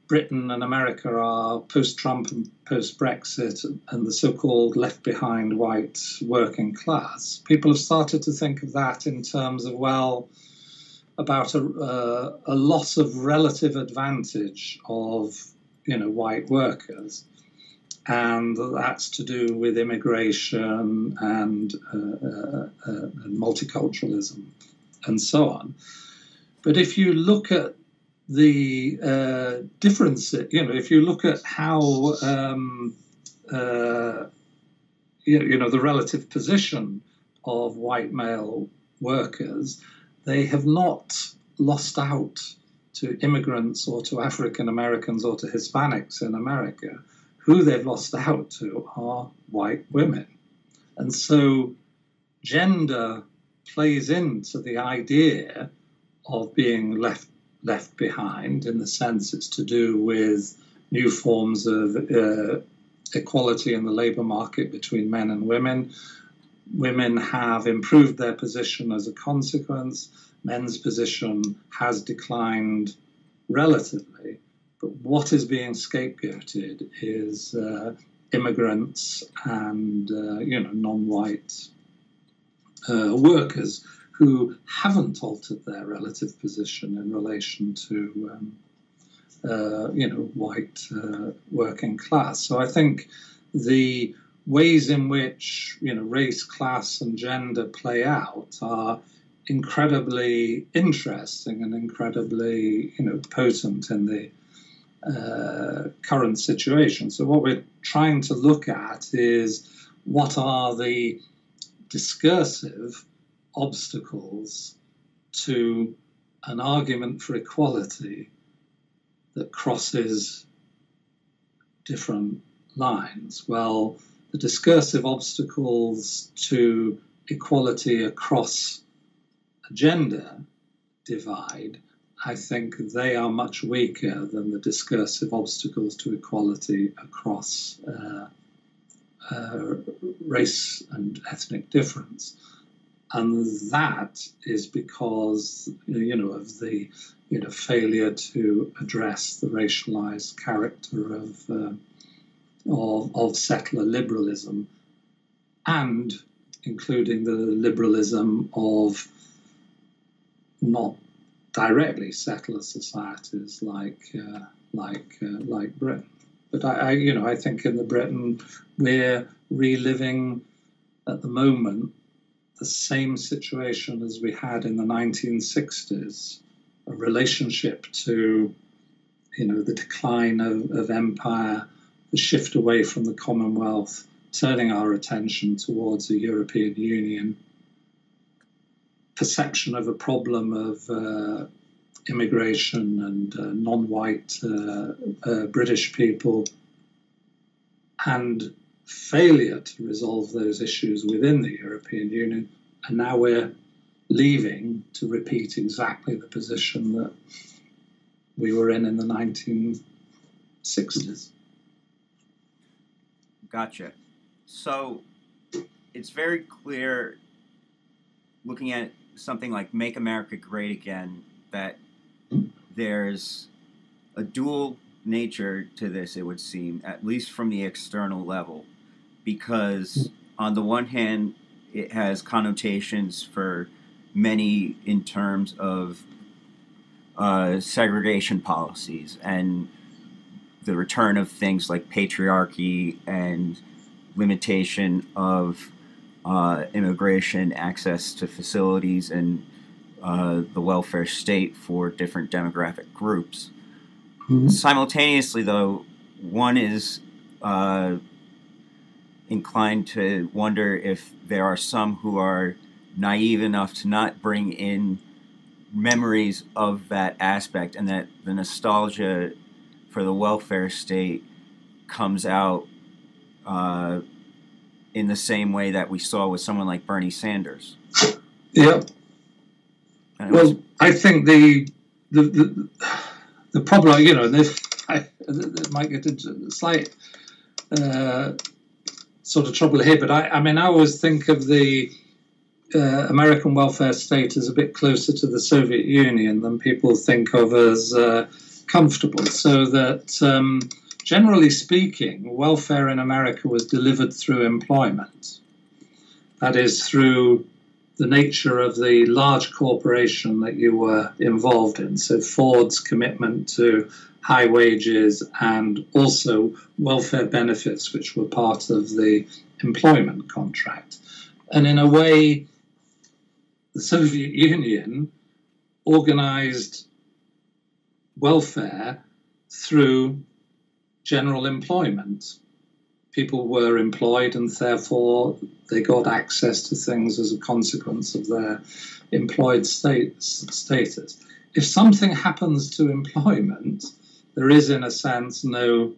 Britain and America are post-Trump and post-Brexit and the so-called left-behind white working class, people have started to think of that in terms of, about a loss of relative advantage of, white workers. And that's to do with immigration and multiculturalism and so on. But if you look at the difference, if you look at how, the relative position of white male workers, they have not lost out to immigrants or to African Americans or to Hispanics in America. Who they've lost out to are white women. And so gender plays into the idea of being left behind, in the sense it's to do with new forms of equality in the labour market between men and women. Women have improved their position as a consequence. Men's position has declined relatively. But what is being scapegoated is immigrants and non-white workers who haven't altered their relative position in relation to white working class. So I think the ways in which race, class, and gender play out are incredibly interesting and incredibly potent in the current situation. So what we're trying to look at is what are the discursive obstacles to an argument for equality that crosses different lines. Well, the discursive obstacles to equality across a gender divide, I think they are much weaker than the discursive obstacles to equality across race and ethnic difference. And that is because, of the, failure to address the racialized character of settler liberalism, and including the liberalism of not directly settler societies like Britain. But I think in the Britain we're reliving at the moment the same situation as we had in the 1960s, a relationship to the decline of empire, the shift away from the Commonwealth, turning our attention towards the European Union, perception of a problem of immigration and non-white British people, and failure to resolve those issues within the European Union. And now we're leaving to repeat exactly the position that we were in the 1960s. Gotcha. So it's very clear, looking at something like Make America Great Again, that there's a dual nature to this, it would seem, at least from the external level, because on the one hand, it has connotations for many in terms of segregation policies and the return of things like patriarchy and limitation of immigration, access to facilities, and the welfare state for different demographic groups. Simultaneously, though, one is inclined to wonder if there are some who are naive enough to not bring in memories of that aspect, and that the nostalgia for the welfare state comes out in the same way that we saw with someone like Bernie Sanders. Yeah. Well, I think the problem, you know, and this it might get into slight sort of trouble here, but I mean, I always think of the American welfare state as a bit closer to the Soviet Union than people think of as comfortable. So that, generally speaking, welfare in America was delivered through employment. That is, through the nature of the large corporation that you were involved in. So Ford's commitment to high wages and also welfare benefits, which were part of the employment contract. And in a way, the Soviet Union organized welfare through general employment. People were employed and therefore they got access to things as a consequence of their employed status. If something happens to employment, there is, in a sense, no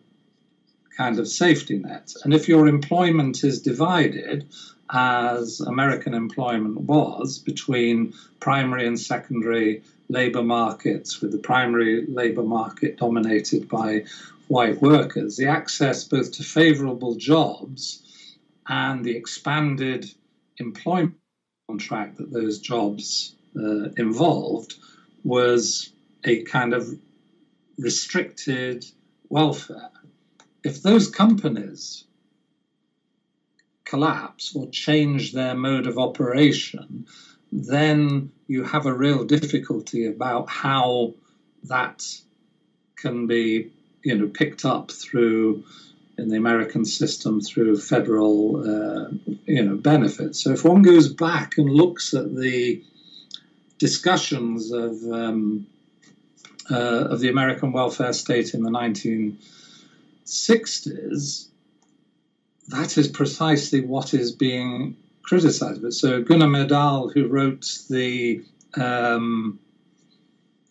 kind of safety net. And if your employment is divided, as American employment was, between primary and secondary labour markets, with the primary labour market dominated by white workers, the access both to favourable jobs and the expanded employment contract that those jobs involved was a kind of restricted welfare. If those companies collapse or change their mode of operation, then you have a real difficulty about how that can be, you know, picked up through, in the American system, through federal, benefits. So if one goes back and looks at the discussions of the American welfare state in the 1960s, that is precisely what is being criticized. But so Gunnar Myrdal, who wrote the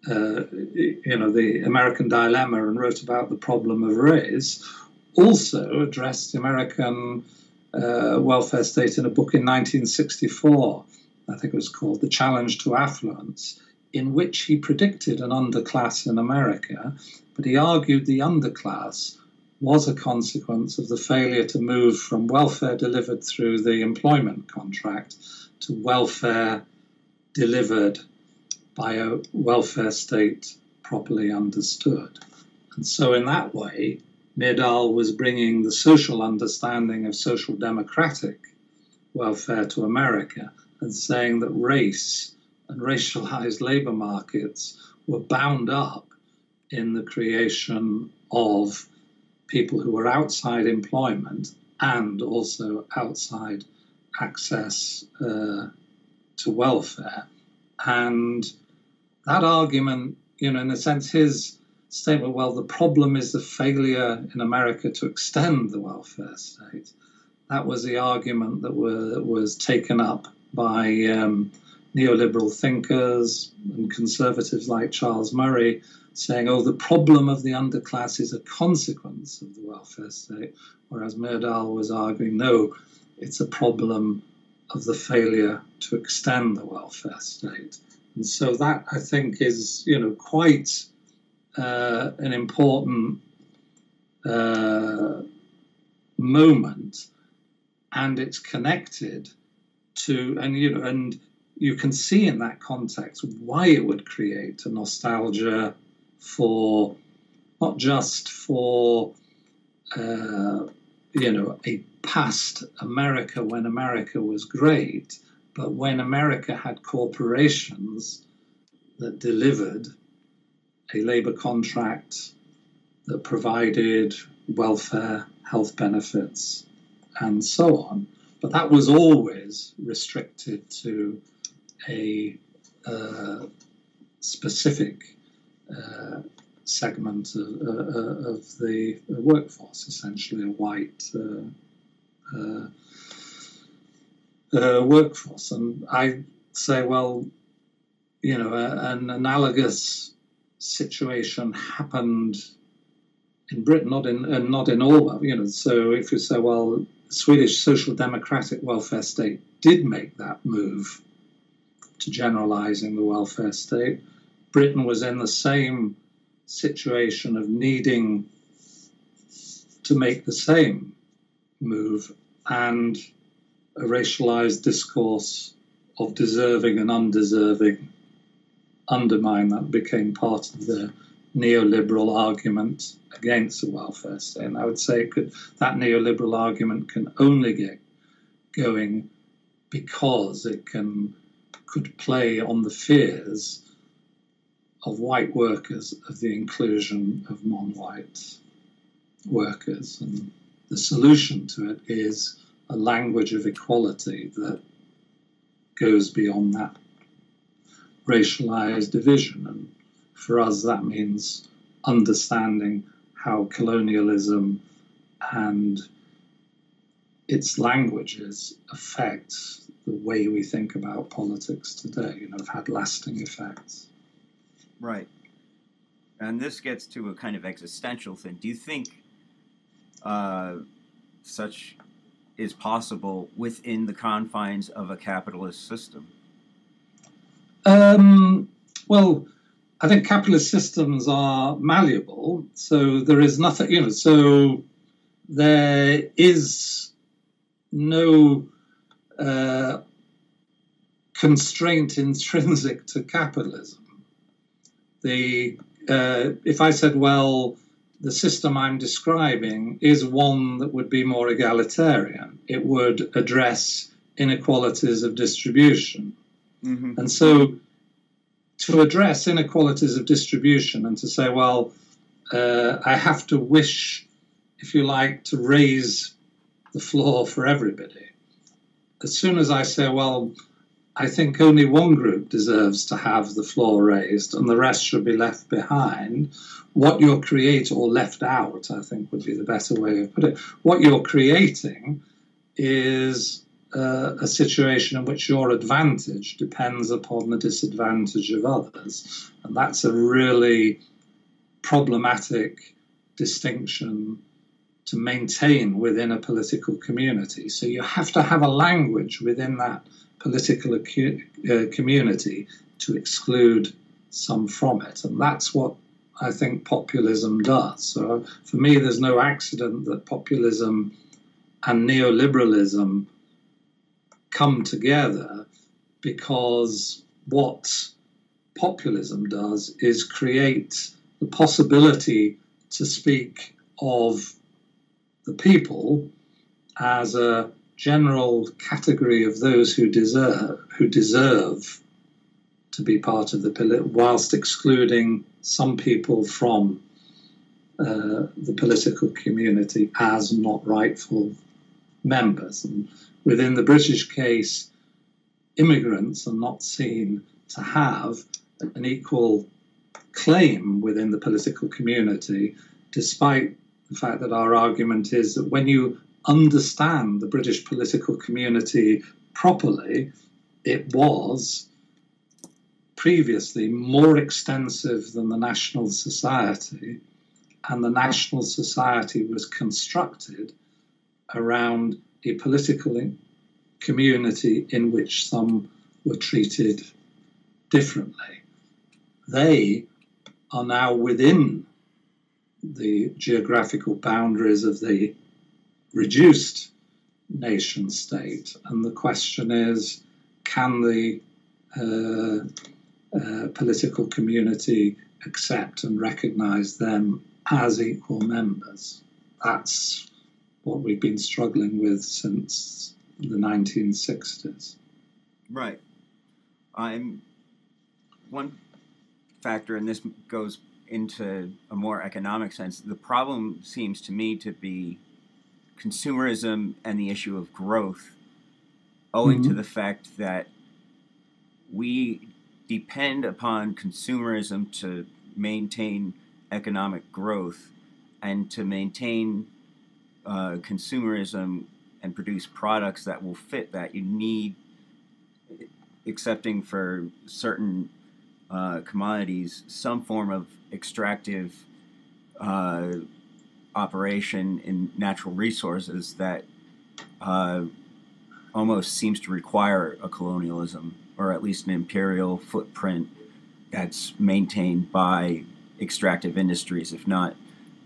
the American Dilemma and wrote about the problem of race, also addressed the American welfare state in a book in 1964, I think it was called The Challenge to Affluence, in which he predicted an underclass in America, but he argued the underclass was a consequence of the failure to move from welfare delivered through the employment contract to welfare delivered by a welfare state properly understood. And so in that way, Myrdal was bringing the social understanding of social democratic welfare to America and saying that race and racialized labor markets were bound up in the creation of people who were outside employment and also outside access to welfare. And that argument, you know, in a sense, his statement, well, the problem is the failure in America to extend the welfare state. That was the argument that was taken up by neoliberal thinkers and conservatives like Charles Murray, saying, oh, the problem of the underclass is a consequence of the welfare state, whereas Myrdal was arguing, no, it's a problem of the failure to extend the welfare state. And so that, I think, is, you know, quite an important moment and it's connected to, and you can see in that context why it would create a nostalgia for, not just for a past America when America was great, but when America had corporations that delivered a labor contract that provided welfare, health benefits, and so on. But that was always restricted to a specific segment of the workforce, essentially a white workforce. And I say, well, an analogous situation happened in Britain, not in all. So if you say, well, the Swedish social democratic welfare state did make that move to generalising the welfare state, Britain was in the same situation of needing to make the same move, and a racialised discourse of deserving and undeserving undermine that, became part of the neoliberal argument against the welfare state. And I would say that neoliberal argument can only get going because it could play on the fears of white workers of the inclusion of non-white workers. And the solution to it is a language of equality that goes beyond that racialized division. And for us, that means understanding how colonialism and its languages affect the way we think about politics today, have had lasting effects. Right. And this gets to a kind of existential thing. Do you think such is possible within the confines of a capitalist system? Well, I think capitalist systems are malleable, so there is nothing, so there is no constraint intrinsic to capitalism. If I said, well, the system I'm describing is one that would be more egalitarian, it would address inequalities of distribution. Mm-hmm. And so to address inequalities of distribution and to say, well, I have to wish, if you like, to raise the floor for everybody. As soon as I say, well, I think only one group deserves to have the floor raised and the rest should be left behind, what you're creating, or left out, I think would be the better way of putting it, what you're creating is a situation in which your advantage depends upon the disadvantage of others. And that's a really problematic distinction to maintain within a political community. So you have to have a language within that political community to exclude some from it. And that's what I think populism does. So for me, there's no accident that populism and neoliberalism come together, because what populism does is create the possibility to speak of the people as a general category of those who deserve to be part of the whilst excluding some people from the political community as not rightful members. And within the British case, immigrants are not seen to have an equal claim within the political community, despite the fact that our argument is that when you understand the British political community properly, it was previously more extensive than the national society, and the national society was constructed around a political community in which some were treated differently. They are now within the geographical boundaries of the reduced nation state. And the question is, can the political community accept and recognize them as equal members? That's what we've been struggling with since the 1960s. Right. One factor, and this goes into a more economic sense, the problem seems to me to be consumerism and the issue of growth, owing to the fact that we depend upon consumerism to maintain economic growth, and to maintain consumerism and produce products that will fit that, you need, excepting for certain commodities, some form of extractive operation in natural resources that almost seems to require a colonialism, or at least an imperial footprint that's maintained by extractive industries, if not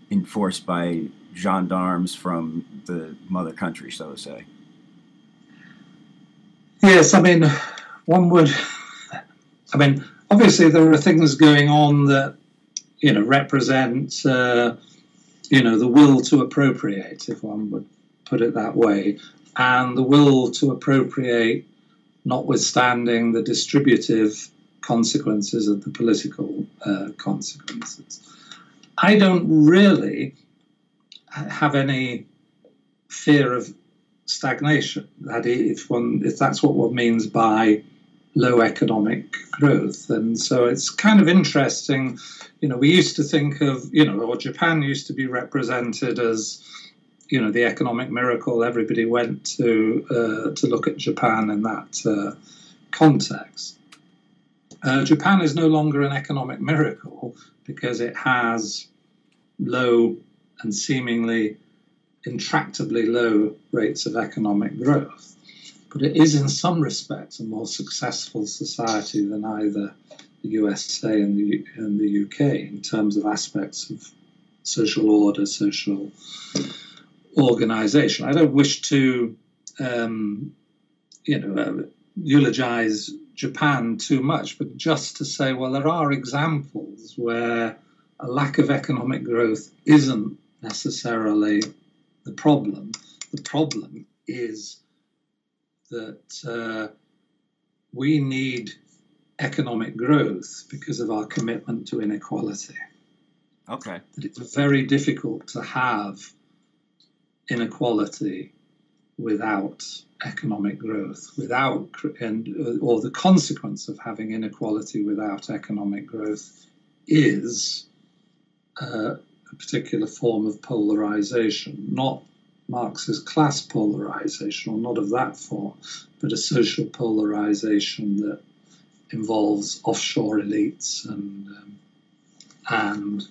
enforced by gendarmes from the mother country, so to say. Yes, I mean, obviously there are things going on that, represent, the will to appropriate, if one would put it that way, and the will to appropriate notwithstanding the distributive consequences of the political consequences. I don't really have any fear of stagnation, that if that's what one means by low economic growth. And so it's kind of interesting, we used to think of, or Japan used to be represented as, the economic miracle. Everybody went to look at Japan in that context. Japan is no longer an economic miracle because it has low and seemingly intractably low rates of economic growth. But it is in some respects a more successful society than either the USA and the UK in terms of aspects of social order, social organization. I don't wish to, eulogize Japan too much, but just to say, well, there are examples where a lack of economic growth isn't necessarily the problem. The problem is that we need economic growth because of our commitment to inequality. Okay. That it's very difficult to have inequality without economic growth, or the consequence of having inequality without economic growth is a particular form of polarization, not Marxist class polarization, or not of that form, but a social polarization that involves offshore elites and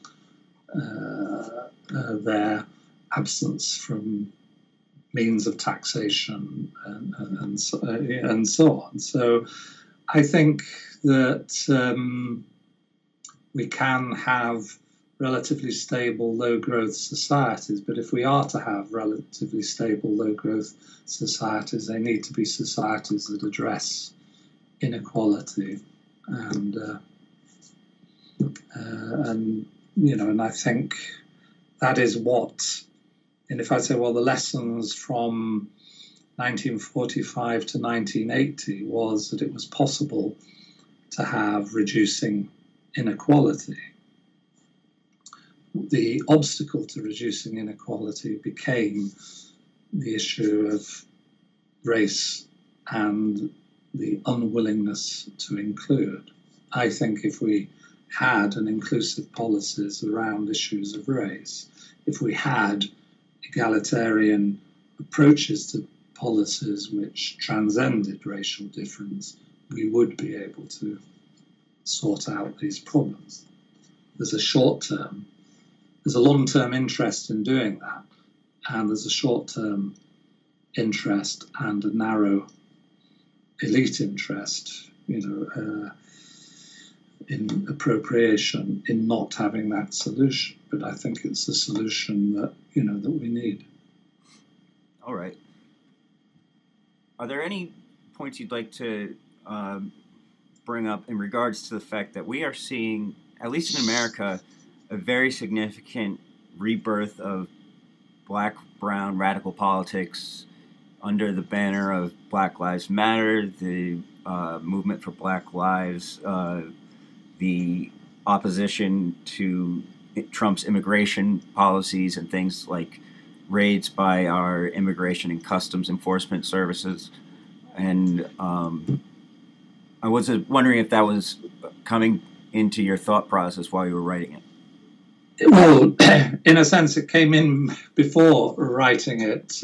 their absence from means of taxation and so on. So I think that we can have relatively stable, low-growth societies, but if we are to have relatively stable, low-growth societies, they need to be societies that address inequality and I think that is what. And if I say, well, the lessons from 1945 to 1980 was that it was possible to have reducing inequality. The obstacle to reducing inequality became the issue of race and the unwillingness to include. I think if we had an inclusive policies around issues of race, if we had egalitarian approaches to policies which transcended racial difference, we would be able to sort out these problems. There's a long-term interest in doing that, and there's a short-term interest and a narrow elite interest, in appropriation, in not having that solution. But I think it's a solution that, that we need. All right. are there any points you'd like to bring up in regards to the fact that we are seeing, at least in America, a very significant rebirth of black, brown, radical politics under the banner of Black Lives Matter, the movement for Black Lives, the opposition to Trump's immigration policies and things like raids by our immigration and customs enforcement services. And I was wondering if that was coming into your thought process while you were writing it. Well, in a sense, it came in before writing it.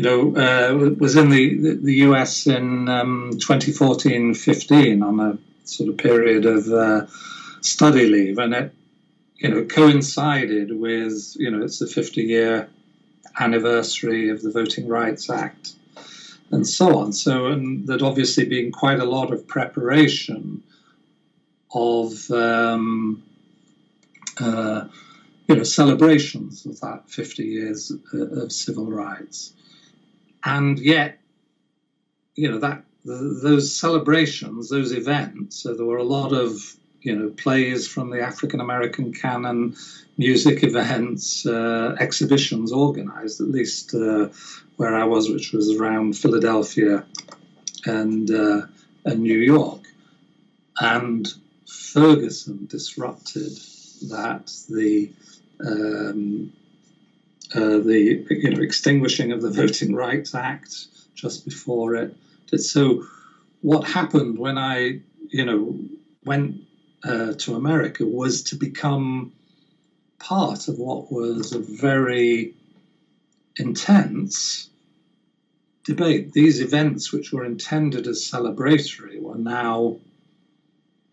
It was in the US in 2014-15 on a sort of period of study leave, and it, coincided with, it's the 50-year anniversary of the Voting Rights Act and so on. So, and there'd obviously been quite a lot of preparation of celebrations of that 50 years of civil rights. And yet, those celebrations, those events, so there were a lot of, plays from the African American canon, music events, exhibitions organized, at least where I was, which was around Philadelphia and New York. And Ferguson disrupted that, the extinguishing of the Voting Rights Act just before it did. So what happened when I, went to America was to become part of what was a very intense debate. These events, which were intended as celebratory, were now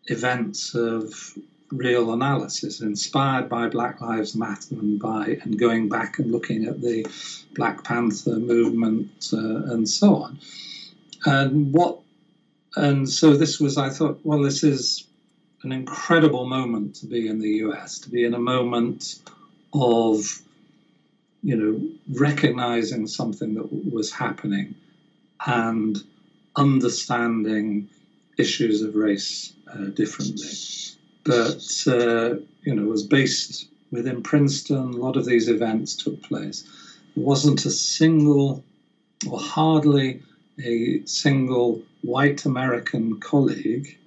events of real analysis, inspired by Black Lives Matter and going back and looking at the Black Panther movement and so on. And so this was, I thought, well, this is an incredible moment to be in the US, to be in a moment of, recognizing something that was happening and understanding issues of race differently. But, it was based within Princeton. A lot of these events took place. There wasn't a single, or hardly a single, white American colleague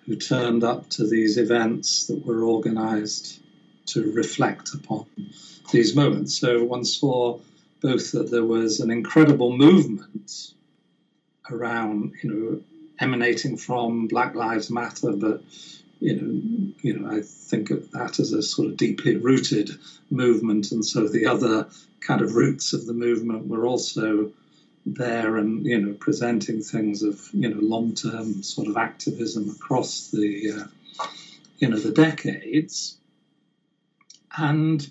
who turned up to these events that were organized to reflect upon these moments. So one saw both that there was an incredible movement around, emanating from Black Lives Matter, but I think of that as a sort of deeply rooted movement, and so the other kind of roots of the movement were also there, and presenting things of long-term sort of activism across the the decades, and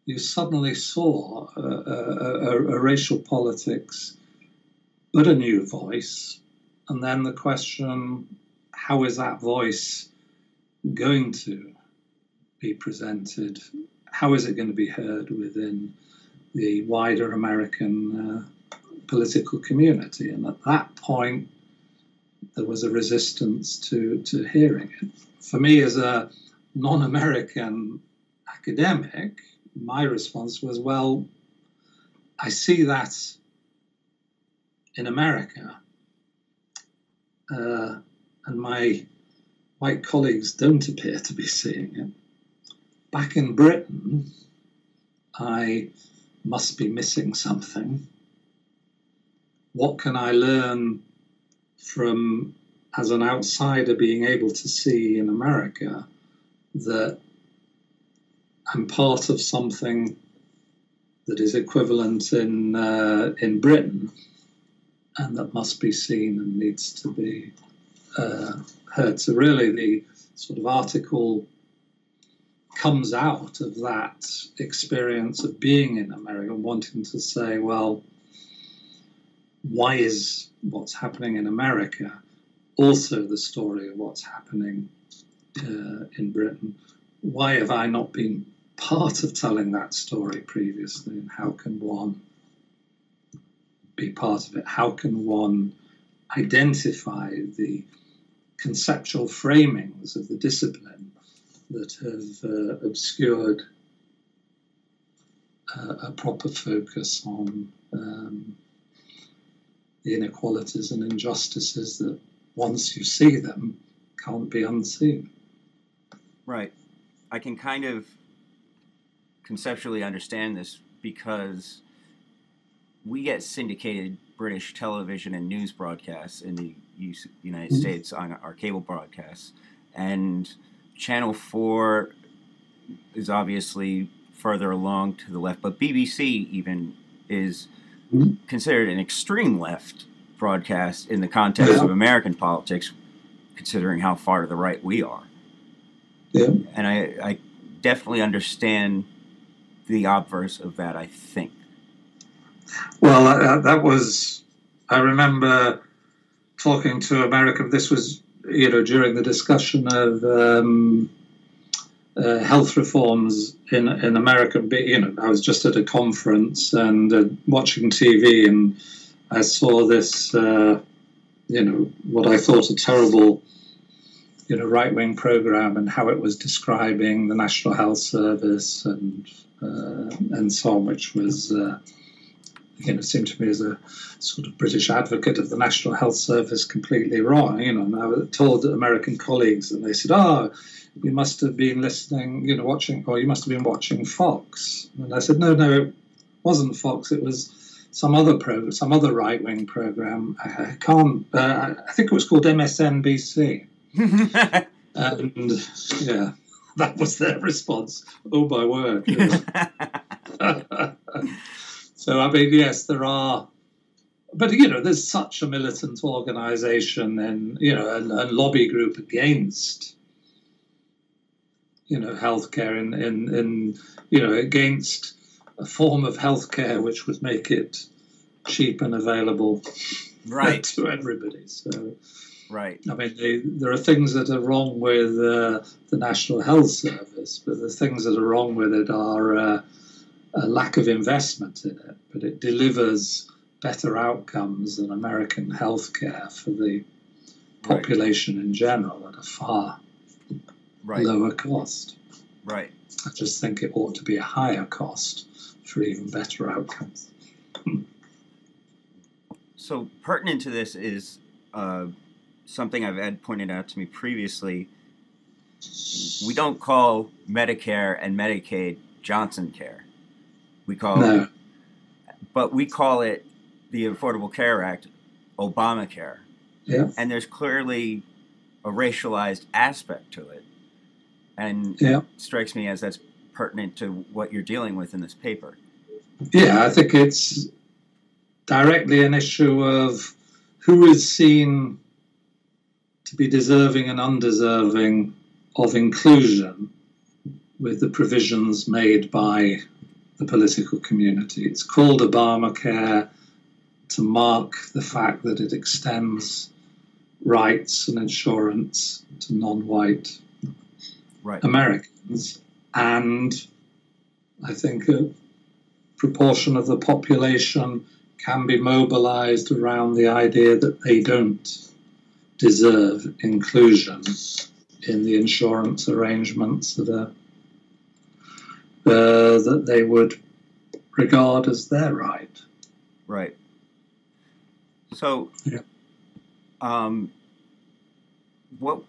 you suddenly saw a racial politics, but a new voice, and then the question: how is that voice going to be presented? How is it going to be heard within the wider American political community? And at that point, there was a resistance to hearing it. For me, as a non-American academic, my response was, well, I see that in America, and my white colleagues don't appear to be seeing it. Back in Britain, I must be missing something. What can I learn from, as an outsider, being able to see in America that I'm part of something that is equivalent in Britain, and that must be seen and needs to be heard. So really the sort of article comes out of that experience of being in America and wanting to say, well, why is what's happening in America also the story of what's happening in Britain? Why have I not been part of telling that story previously, and how can one be part of it? How can one identify the conceptual framings of the discipline that have obscured a proper focus on the inequalities and injustices that, once you see them, can't be unseen? Right. I can kind of conceptually understand this because we get syndicated British television and news broadcasts in the United States on our cable broadcasts, and Channel 4 is obviously further along to the left, but BBC even is considered an extreme left broadcast in the context of American politics, considering how far to the right we are. Yeah. And I definitely understand the obverse of that, I think. Well, that was, I remember talking to American, this was, during the discussion of health reforms in America. I was just at a conference and watching TV, and I saw this, what I thought a terrible, right-wing program, and how it was describing the National Health Service and so on, which was, seemed to me as a sort of British advocate of the National Health Service completely wrong. And I told American colleagues, and they said, "Oh, you must have been listening, watching, or you must have been watching Fox." And I said, "No, it wasn't Fox. It was some other program, some other right-wing program. I can't. I think it was called MSNBC." And yeah, that was their response. Oh my word! So I mean, yes, there are, but there's such a militant organisation and and lobby group against healthcare in against a form of healthcare which would make it cheap and available to everybody. So. Right. I mean, there are things that are wrong with the National Health Service, but the things that are wrong with it are a lack of investment in it. But it delivers better outcomes than American healthcare for the population in general at a far lower cost. Right. I just think it ought to be a higher cost for even better outcomes. So pertinent to this is something I've had pointed out to me previously. We don't call Medicare and Medicaid Johnson Care. We call but we call it the Affordable Care Act Obamacare. Yeah. And there's clearly a racialized aspect to it. And it strikes me as that's pertinent to what you're dealing with in this paper. Yeah, I think it's directly an issue of who is seen to be deserving and undeserving of inclusion with the provisions made by the political community. It's called Obamacare to mark the fact that it extends rights and insurance to non-white Americans, and I think a proportion of the population can be mobilized around the idea that they don't deserve inclusion in the insurance arrangements that they would regard as their right. Right. So, what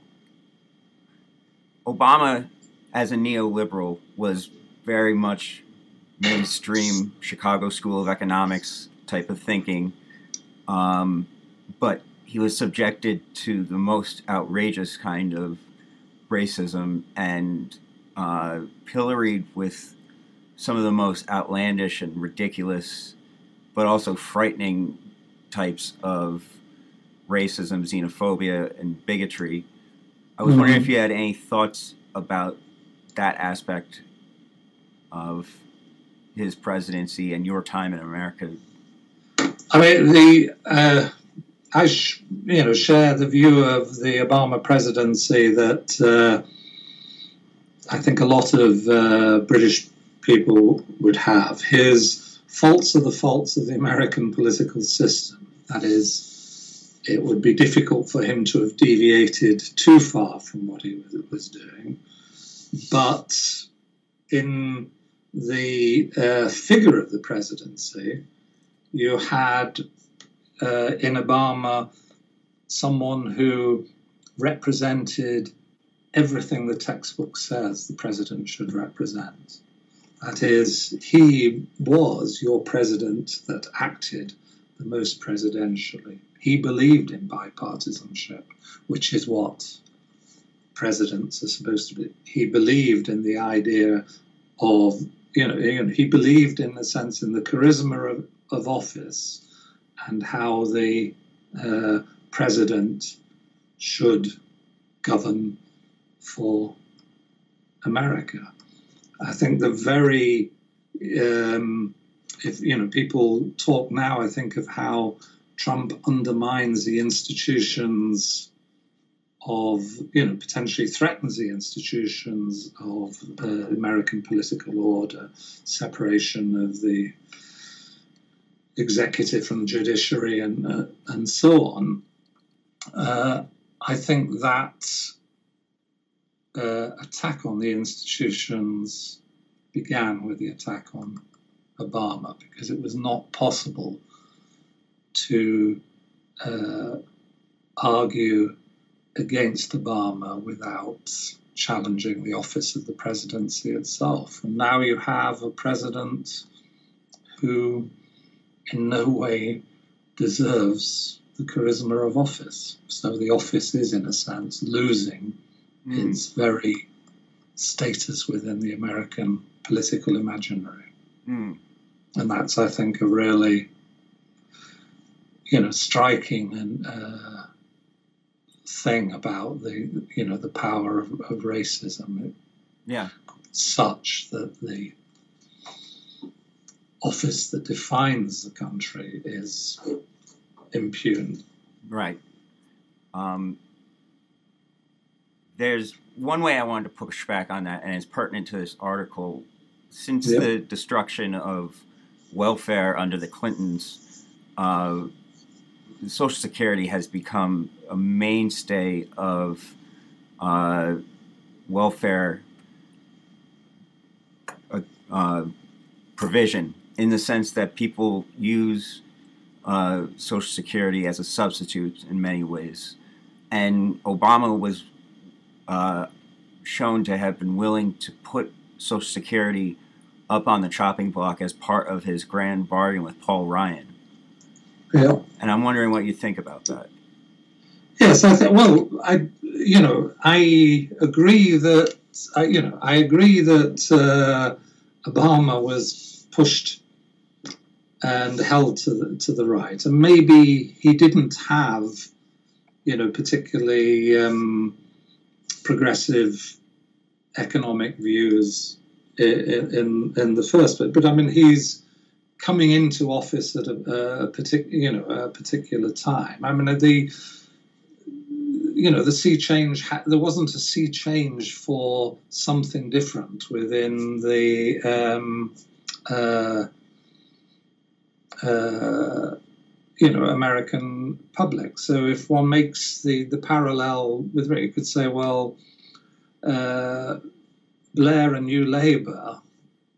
Obama, as a neoliberal, was very much mainstream Chicago School of Economics type of thinking, but he was subjected to the most outrageous kind of racism and pilloried with some of the most outlandish and ridiculous, but also frightening types of racism, xenophobia, and bigotry. I was wondering if you had any thoughts about that aspect of his presidency and your time in America. I mean, I share the view of the Obama presidency that I think a lot of British people would have. His faults are the faults of the American political system. That is, it would be difficult for him to have deviated too far from what he was doing. But in the figure of the presidency, you had in Obama someone who represented everything the textbook says the president should represent. That is, he was your president that acted the most presidentially. He believed in bipartisanship, which is what presidents are supposed to be. He believed in the idea of, he believed in a sense in the charisma of office and how the president should govern for America. I think the very, if people talk now, I think of how Trump undermines the institutions of, potentially threatens the institutions of American political order, separation of the executive from the judiciary, and so on. I think that attack on the institutions began with the attack on Obama, because it was not possible to argue against Obama without challenging the office of the presidency itself. And now you have a president who in no way deserves the charisma of office. So the office is, in a sense, losing its very status within the American political imaginary. And that's, I think, a really, striking and thing about the power of racism. Such that the office that defines the country is impugned. Right. There's one way I wanted to push back on that, and it's pertinent to this article. Since the destruction of welfare under the Clintons, Social Security has become a mainstay of welfare provision, in the sense that people use Social Security as a substitute in many ways. And Obama was shown to have been willing to put Social Security up on the chopping block as part of his grand bargain with Paul Ryan. Yeah. And I'm wondering what you think about that. Yes, I think. Well, I agree that Obama was pushed and held to the right, and maybe he didn't have, particularly progressive economic views in the first place. But I mean, he's coming into office at a particular time. I mean, the sea change. There wasn't a sea change for something different within the American public. So if one makes the parallel with, you could say, well, Blair and New Labour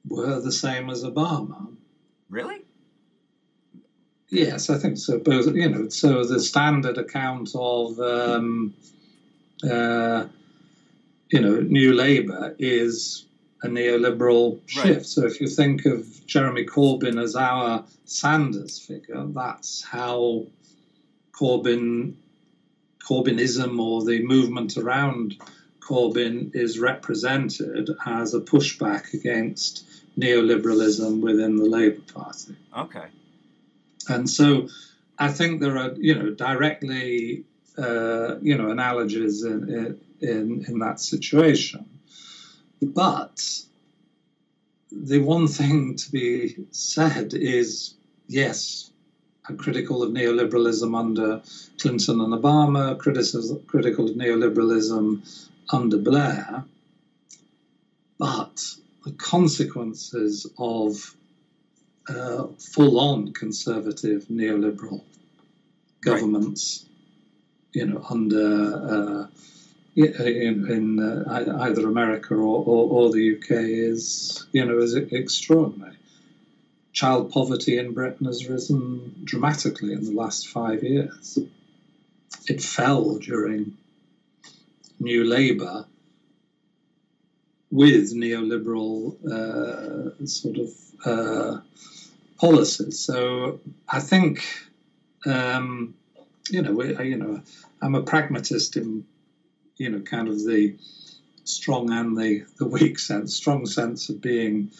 were the same as Obama. Really? Yes, I think so. Both, so the standard account of, New Labour is a neoliberal shift. Right. So if you think of Jeremy Corbyn as our Sanders figure, that's how Corbynism, or the movement around Corbyn, is represented as a pushback against neoliberalism within the Labour Party. Okay. And so I think there are, directly, analogies in that situation. But the one thing to be said is, yes, I'm critical of neoliberalism under Clinton and Obama, critical of neoliberalism under Blair, but the consequences of full-on conservative neoliberal governments, under in either America or the UK is extraordinary. Child poverty in Britain has risen dramatically in the last 5 years. It fell during New Labour with neoliberal policies. So I think, I'm a pragmatist in, kind of the strong and the weak sense. Strong sense of being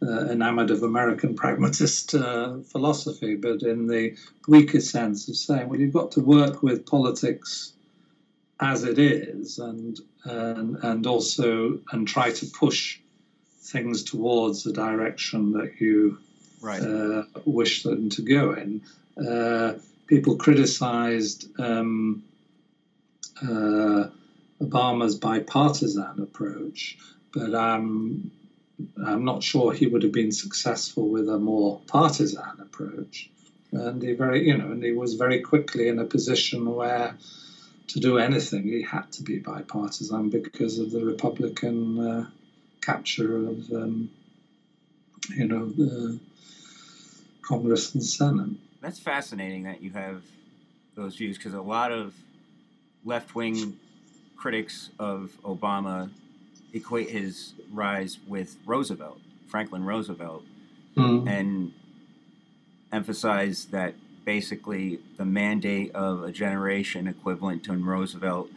enamored of American pragmatist philosophy, but in the weaker sense of saying, well, you've got to work with politics as it is, and also try to push things towards the direction that you wish them to go in. People criticised Obama's bipartisan approach, but I'm not sure he would have been successful with a more partisan approach. And he was very quickly in a position where, to do anything, he had to be bipartisan because of the Republican capture of, the Congress and Senate. That's fascinating that you have those views, because a lot of left-wing critics of Obama equate his rise with Roosevelt, Franklin Roosevelt, and emphasize that basically the mandate of a generation equivalent to when Roosevelt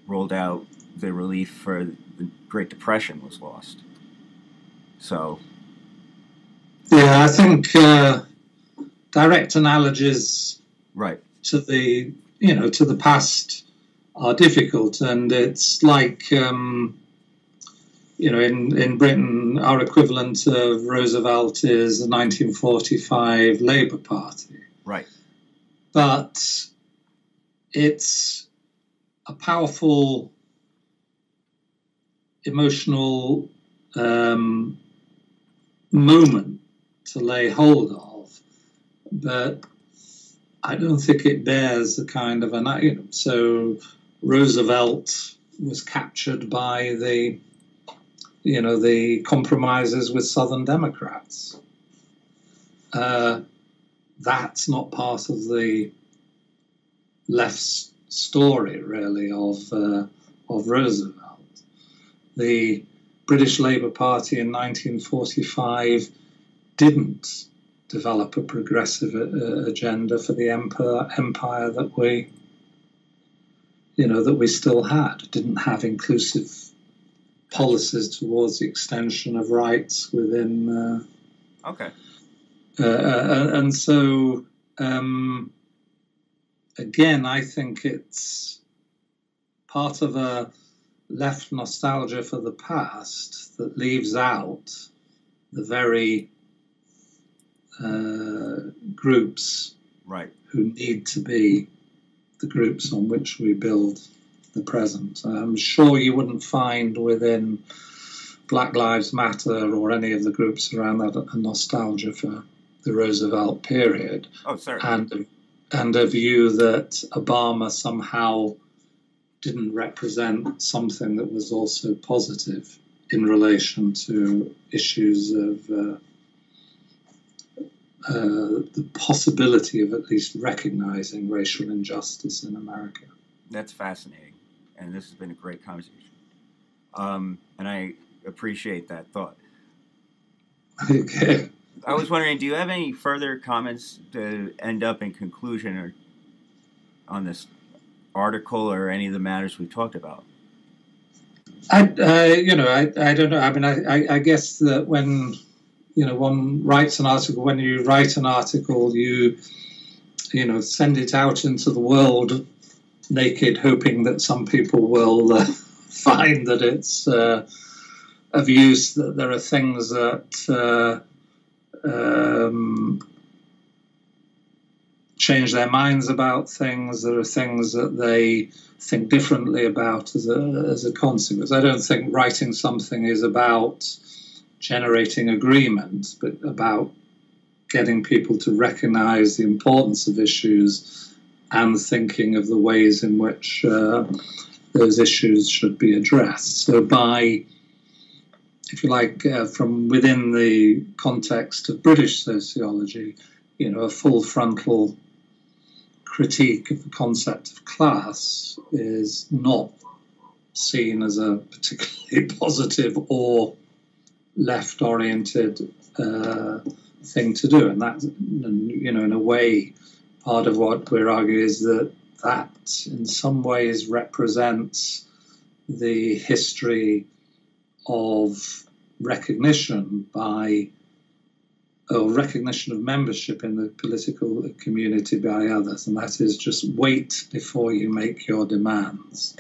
rolled out the relief for the Great Depression was lost. So, yeah, I think direct analogies to the to the past are difficult, and it's like in Britain, our equivalent of Roosevelt is the 1945 Labour Party. Right. But it's a powerful emotional moment to lay hold of, but I don't think it bears the kind of so Roosevelt was captured by the compromises with Southern Democrats. That's not part of the left's story, really, of Roosevelt. The British Labour Party in 1945 didn't develop a progressive agenda for the empire that we still had. It didn't have inclusive policies towards the extension of rights within. And so, again, I think it's part of a left nostalgia for the past that leaves out the very groups who need to be the groups on which we build the present. I'm sure you wouldn't find within Black Lives Matter or any of the groups around that a nostalgia for the Roosevelt period. Oh, certainly. And a view that Obama somehow didn't represent something that was also positive in relation to issues of the possibility of at least recognizing racial injustice in America. That's fascinating, and this has been a great conversation. And I appreciate that thought. Okay. I was wondering, do you have any further comments to end up in conclusion or on this article or any of the matters we talked about? I don't know. I mean, I guess that when one writes an article, when you write an article, you send it out into the world naked, hoping that some people will find that it's of use, that there are things that change their minds about things. There are things that they think differently about as a consequence. I don't think writing something is about generating agreement, but about getting people to recognize the importance of issues and thinking of the ways in which those issues should be addressed. So by, if you like, from within the context of British sociology, a full frontal critique of the concept of class is not seen as a particularly positive or left-oriented thing to do. And that, in a way, part of what we're arguing is that in some ways represents the history of recognition recognition of membership in the political community by others, and that is just wait before you make your demands.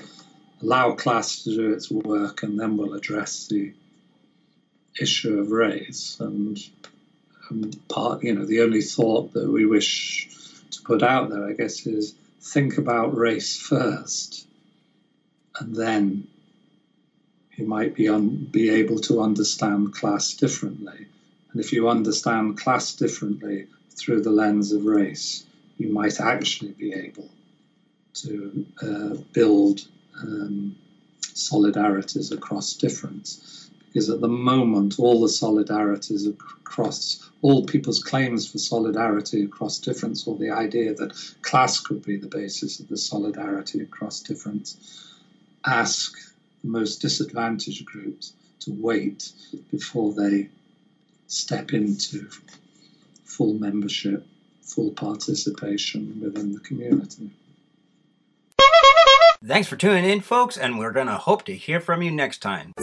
Allow class to do its work, and then we'll address the issue of race. And the only thought that we wish to put out there, I guess, is think about race first, and then you might be able to understand class differently. And if you understand class differently through the lens of race, you might actually be able to build solidarities across difference. Because at the moment, all the solidarities across, all people's claims for solidarity across difference, or the idea that class could be the basis of the solidarity across difference, ask the most disadvantaged groups to wait before they step into full membership, full participation within the community. Thanks for tuning in, folks, and we're going to hope to hear from you next time.